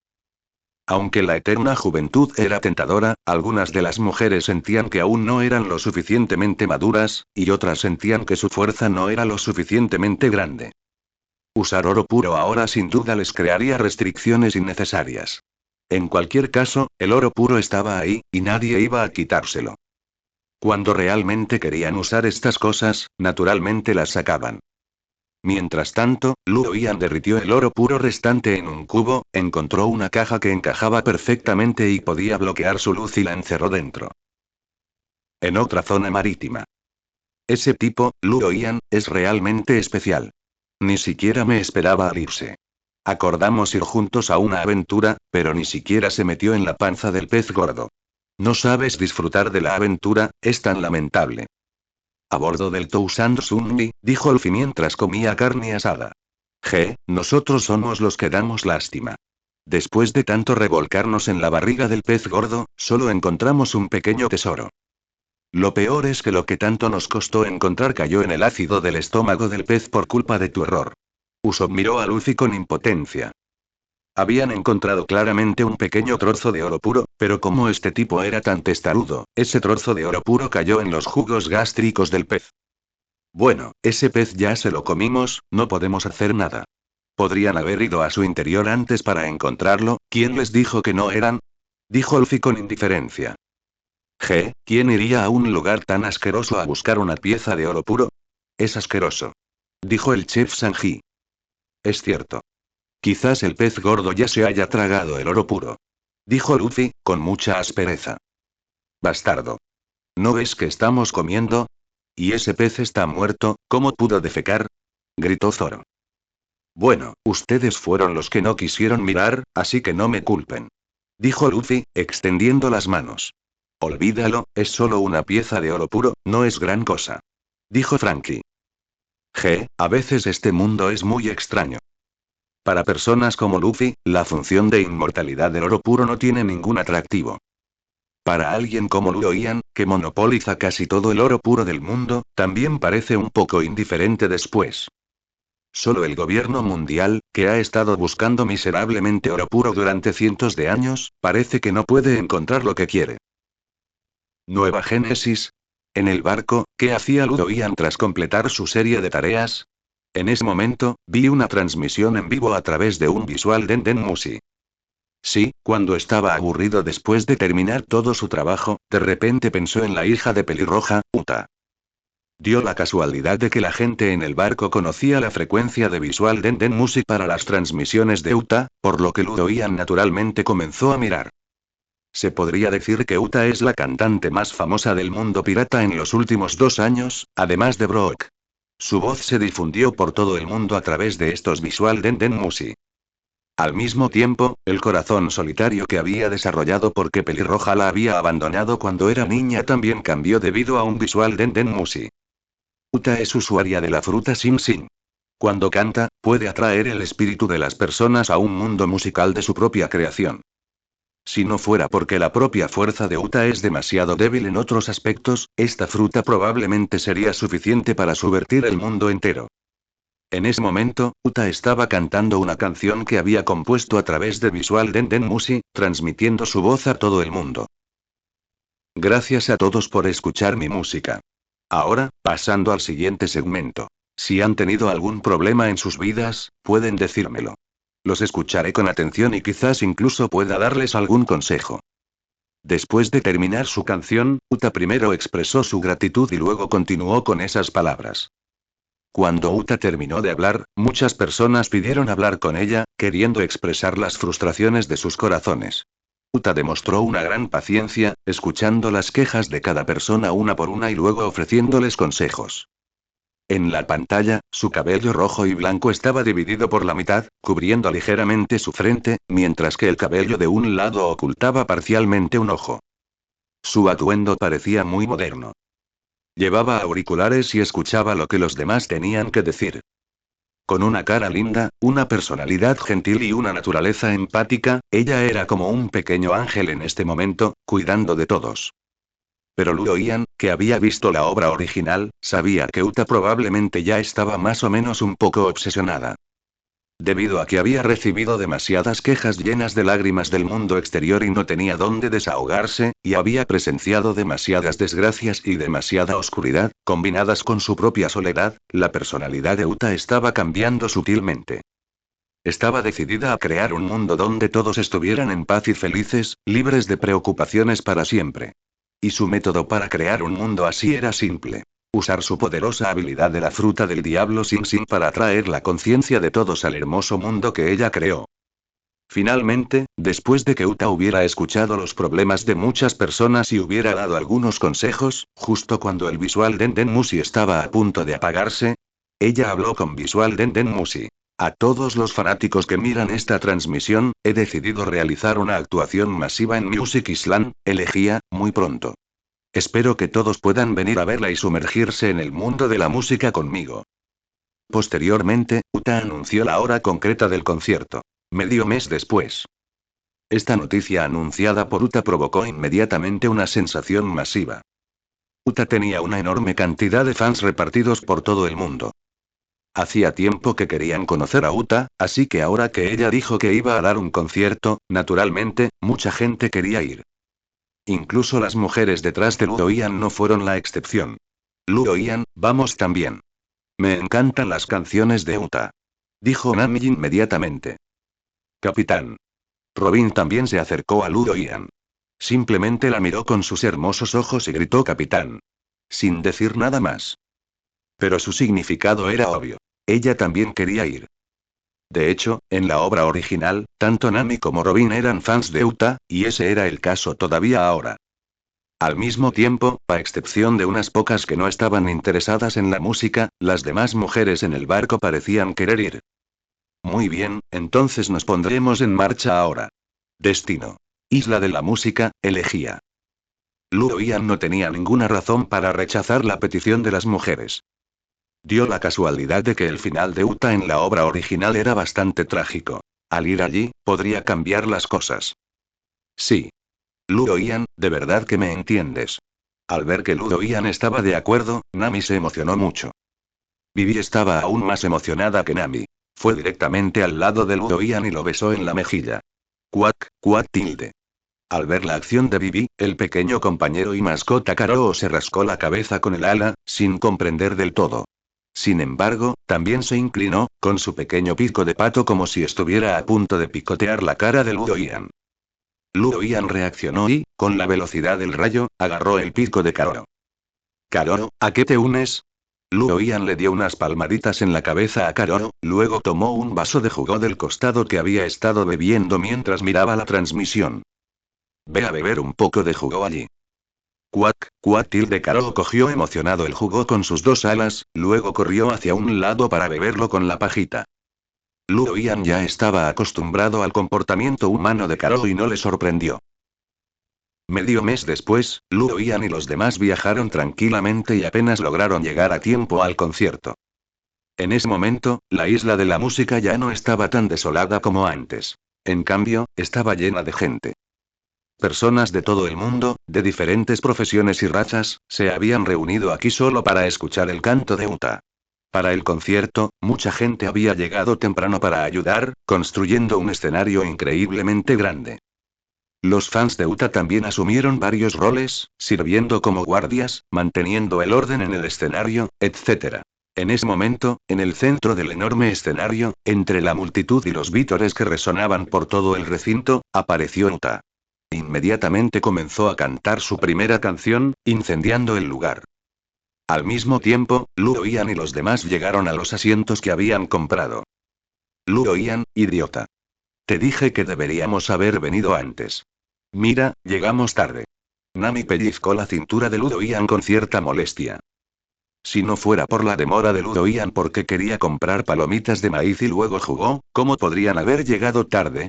Aunque la eterna juventud era tentadora, algunas de las mujeres sentían que aún no eran lo suficientemente maduras, y otras sentían que su fuerza no era lo suficientemente grande. Usar oro puro ahora sin duda les crearía restricciones innecesarias. En cualquier caso, el oro puro estaba ahí, y nadie iba a quitárselo. Cuando realmente querían usar estas cosas, naturalmente las sacaban. Mientras tanto, Luo Yan derritió el oro puro restante en un cubo, encontró una caja que encajaba perfectamente y podía bloquear su luz y la encerró dentro. En otra zona marítima. Ese tipo, Luo Yan, es realmente especial. Ni siquiera me esperaba al irse. Acordamos ir juntos a una aventura, pero ni siquiera se metió en la panza del pez gordo. No sabes disfrutar de la aventura, es tan lamentable. A bordo del Tousand Sunmi, dijo Luffy mientras comía carne asada. Nosotros somos los que damos lástima. Después de tanto revolcarnos en la barriga del pez gordo, solo encontramos un pequeño tesoro. Lo peor es que lo que tanto nos costó encontrar cayó en el ácido del estómago del pez por culpa de tu error. Usopp miró a Luffy con impotencia. Habían encontrado claramente un pequeño trozo de oro puro, pero como este tipo era tan testarudo, ese trozo de oro puro cayó en los jugos gástricos del pez. Bueno, ese pez ya se lo comimos, no podemos hacer nada. Podrían haber ido a su interior antes para encontrarlo, ¿quién les dijo que no eran? Dijo Luffy con indiferencia. ¿Quién iría a un lugar tan asqueroso a buscar una pieza de oro puro? Es asqueroso. Dijo el chef Sanji. Es cierto. Quizás el pez gordo ya se haya tragado el oro puro. Dijo Luffy, con mucha aspereza. Bastardo. ¿No ves que estamos comiendo? ¿Y ese pez está muerto? ¿Cómo pudo defecar? Gritó Zoro. Bueno, ustedes fueron los que no quisieron mirar, así que no me culpen. Dijo Luffy, extendiendo las manos. Olvídalo, es solo una pieza de oro puro, no es gran cosa. Dijo Franky. A veces este mundo es muy extraño. Para personas como Luffy, la función de inmortalidad del oro puro no tiene ningún atractivo. Para alguien como Luo Yan, que monopoliza casi todo el oro puro del mundo, también parece un poco indiferente después. Solo el gobierno mundial, que ha estado buscando miserablemente oro puro durante cientos de años, parece que no puede encontrar lo que quiere. Nueva Génesis. En el barco, ¿qué hacía Luo Yan tras completar su serie de tareas? En ese momento, vi una transmisión en vivo a través de un visual de Musi. Sí, cuando estaba aburrido después de terminar todo su trabajo, de repente pensó en la hija de pelirroja, Uta. Dio la casualidad de que la gente en el barco conocía la frecuencia de visual de Musi para las transmisiones de Uta, por lo que Luo Yan naturalmente comenzó a mirar. Se podría decir que Uta es la cantante más famosa del mundo pirata en los últimos 2 años, además de Brook. Su voz se difundió por todo el mundo a través de estos visual de Musi. Al mismo tiempo, el corazón solitario que había desarrollado porque Pelirroja la había abandonado cuando era niña también cambió debido a un visual de Musi. Uta es usuaria de la fruta Sim Sim. Cuando canta, puede atraer el espíritu de las personas a un mundo musical de su propia creación. Si no fuera porque la propia fuerza de Uta es demasiado débil en otros aspectos, esta fruta probablemente sería suficiente para subvertir el mundo entero. En ese momento, Uta estaba cantando una canción que había compuesto a través de visual de Musi, transmitiendo su voz a todo el mundo. Gracias a todos por escuchar mi música. Ahora, pasando al siguiente segmento. Si han tenido algún problema en sus vidas, pueden decírmelo. Los escucharé con atención y quizás incluso pueda darles algún consejo. Después de terminar su canción, Uta primero expresó su gratitud y luego continuó con esas palabras. Cuando Uta terminó de hablar, muchas personas pidieron hablar con ella, queriendo expresar las frustraciones de sus corazones. Uta demostró una gran paciencia, escuchando las quejas de cada persona una por una y luego ofreciéndoles consejos. En la pantalla, su cabello rojo y blanco estaba dividido por la mitad, cubriendo ligeramente su frente, mientras que el cabello de un lado ocultaba parcialmente un ojo. Su atuendo parecía muy moderno. Llevaba auriculares y escuchaba lo que los demás tenían que decir. Con una cara linda, una personalidad gentil y una naturaleza empática, ella era como un pequeño ángel en este momento, cuidando de todos. Pero Luo Yan, que había visto la obra original, sabía que Uta probablemente ya estaba más o menos un poco obsesionada. Debido a que había recibido demasiadas quejas llenas de lágrimas del mundo exterior y no tenía dónde desahogarse, y había presenciado demasiadas desgracias y demasiada oscuridad, combinadas con su propia soledad, la personalidad de Uta estaba cambiando sutilmente. Estaba decidida a crear un mundo donde todos estuvieran en paz y felices, libres de preocupaciones para siempre. Y su método para crear un mundo así era simple. Usar su poderosa habilidad de la fruta del diablo Sin Sin para atraer la conciencia de todos al hermoso mundo que ella creó. Finalmente, después de que Uta hubiera escuchado los problemas de muchas personas y hubiera dado algunos consejos, justo cuando el Visual Den Musi estaba a punto de apagarse, ella habló con Visual Den Musi. A todos los fanáticos que miran esta transmisión, he decidido realizar una actuación masiva en Music Island, elegía, muy pronto. Espero que todos puedan venir a verla y sumergirse en el mundo de la música conmigo. Posteriormente, Uta anunció la hora concreta del concierto. Medio mes después. Esta noticia anunciada por Uta provocó inmediatamente una sensación masiva. Uta tenía una enorme cantidad de fans repartidos por todo el mundo. Hacía tiempo que querían conocer a Uta, así que ahora que ella dijo que iba a dar un concierto, naturalmente, mucha gente quería ir. Incluso las mujeres detrás de Luo Ian no fueron la excepción. Luo Ian, vamos también. Me encantan las canciones de Uta. Dijo Nami inmediatamente. Capitán. Robin también se acercó a Luo Ian. Simplemente la miró con sus hermosos ojos y gritó Capitán. Sin decir nada más. Pero su significado era obvio. Ella también quería ir. De hecho, en la obra original, tanto Nami como Robin eran fans de Uta, y ese era el caso todavía ahora. Al mismo tiempo, a excepción de unas pocas que no estaban interesadas en la música, las demás mujeres en el barco parecían querer ir. Muy bien, entonces nos pondremos en marcha ahora. Destino. Isla de la música, elegía. Luo Ian no tenía ninguna razón para rechazar la petición de las mujeres. Dio la casualidad de que el final de Uta en la obra original era bastante trágico. Al ir allí, podría cambiar las cosas. Sí. Luo Ian, de verdad que me entiendes. Al ver que Luo Ian estaba de acuerdo, Nami se emocionó mucho. Vivi estaba aún más emocionada que Nami. Fue directamente al lado de Luo Ian y lo besó en la mejilla. Cuac, cuac tilde. Al ver la acción de Vivi, el pequeño compañero y mascota Karoo se rascó la cabeza con el ala, sin comprender del todo. Sin embargo, también se inclinó, con su pequeño pico de pato como si estuviera a punto de picotear la cara de Luo Ian. Luo Ian reaccionó y, con la velocidad del rayo, agarró el pico de Karoo. Karoo, ¿a qué te unes? Luo Ian le dio unas palmaditas en la cabeza a Karoo, luego tomó un vaso de jugo del costado que había estado bebiendo mientras miraba la transmisión. Ve a beber un poco de jugo allí. Cuac, cuac tilde Karoo cogió emocionado el jugo con sus dos alas, luego corrió hacia un lado para beberlo con la pajita. Luo Ian ya estaba acostumbrado al comportamiento humano de Karoo y no le sorprendió. Medio mes después, Luo Ian y los demás viajaron tranquilamente y apenas lograron llegar a tiempo al concierto. En ese momento, la isla de la música ya no estaba tan desolada como antes. En cambio, estaba llena de gente. Personas de todo el mundo, de diferentes profesiones y razas, se habían reunido aquí solo para escuchar el canto de Uta. Para el concierto, mucha gente había llegado temprano para ayudar, construyendo un escenario increíblemente grande. Los fans de Uta también asumieron varios roles, sirviendo como guardias, manteniendo el orden en el escenario, etc. En ese momento, en el centro del enorme escenario, entre la multitud y los vítores que resonaban por todo el recinto, apareció Uta. Inmediatamente comenzó a cantar su primera canción, incendiando el lugar. Al mismo tiempo, Luo Ian y los demás llegaron a los asientos que habían comprado. Luo Ian, idiota. Te dije que deberíamos haber venido antes. Mira, llegamos tarde. Nami pellizcó la cintura de Luo Ian con cierta molestia. Si no fuera por la demora de Luo Ian porque quería comprar palomitas de maíz y luego jugó, ¿cómo podrían haber llegado tarde?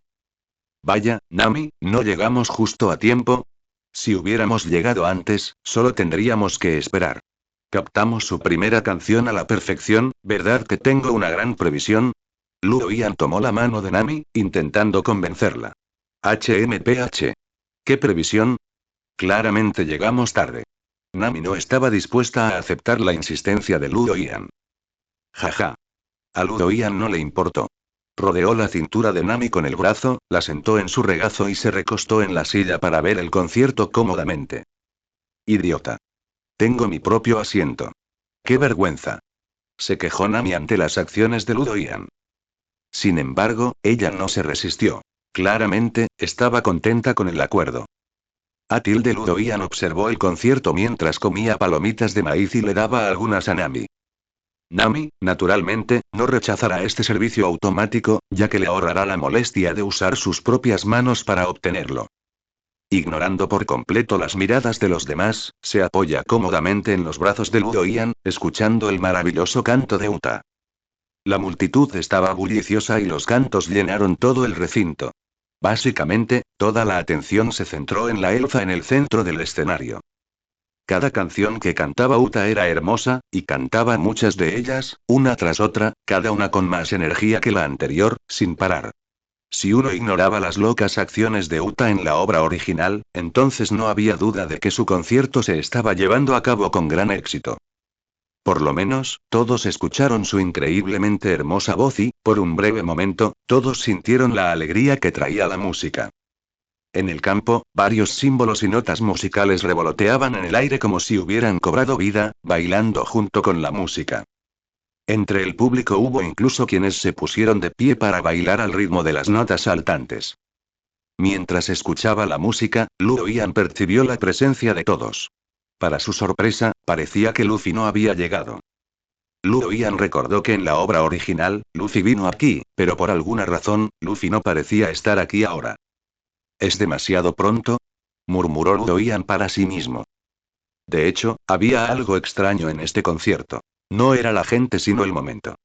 Vaya, Nami, ¿no llegamos justo a tiempo? Si hubiéramos llegado antes, solo tendríamos que esperar. Captamos su primera canción a la perfección, ¿verdad que tengo una gran previsión? Luo Ian tomó la mano de Nami, intentando convencerla. HMPH. ¿Qué previsión? Claramente llegamos tarde. Nami no estaba dispuesta a aceptar la insistencia de Luo Ian. Jaja. A Luo Ian no le importó. Rodeó la cintura de Nami con el brazo, la sentó en su regazo y se recostó en la silla para ver el concierto cómodamente. Idiota. Tengo mi propio asiento. ¡Qué vergüenza! Se quejó Nami ante las acciones de Luo Ian. Sin embargo, ella no se resistió. Claramente, estaba contenta con el acuerdo. Ludo Ian observó el concierto mientras comía palomitas de maíz y le daba algunas a Nami. Nami, naturalmente, no rechazará este servicio automático, ya que le ahorrará la molestia de usar sus propias manos para obtenerlo. Ignorando por completo las miradas de los demás, se apoya cómodamente en los brazos de Ludo Ian, escuchando el maravilloso canto de Uta. La multitud estaba bulliciosa y los cantos llenaron todo el recinto. Básicamente, toda la atención se centró en la elfa en el centro del escenario. Cada canción que cantaba Uta era hermosa, y cantaba muchas de ellas, una tras otra, cada una con más energía que la anterior, sin parar. Si uno ignoraba las locas acciones de Uta en la obra original, entonces no había duda de que su concierto se estaba llevando a cabo con gran éxito. Por lo menos, todos escucharon su increíblemente hermosa voz y, por un breve momento, todos sintieron la alegría que traía la música. En el campo, varios símbolos y notas musicales revoloteaban en el aire como si hubieran cobrado vida, bailando junto con la música. Entre el público hubo incluso quienes se pusieron de pie para bailar al ritmo de las notas saltantes. Mientras escuchaba la música, Ludo Ian percibió la presencia de todos. Para su sorpresa, parecía que Luffy no había llegado. Ludo Ian recordó que en la obra original, Luffy vino aquí, pero por alguna razón, Luffy no parecía estar aquí ahora. ¿Es demasiado pronto? Murmuró Ludo Ian para sí mismo. De hecho, había algo extraño en este concierto. No era la gente sino el momento.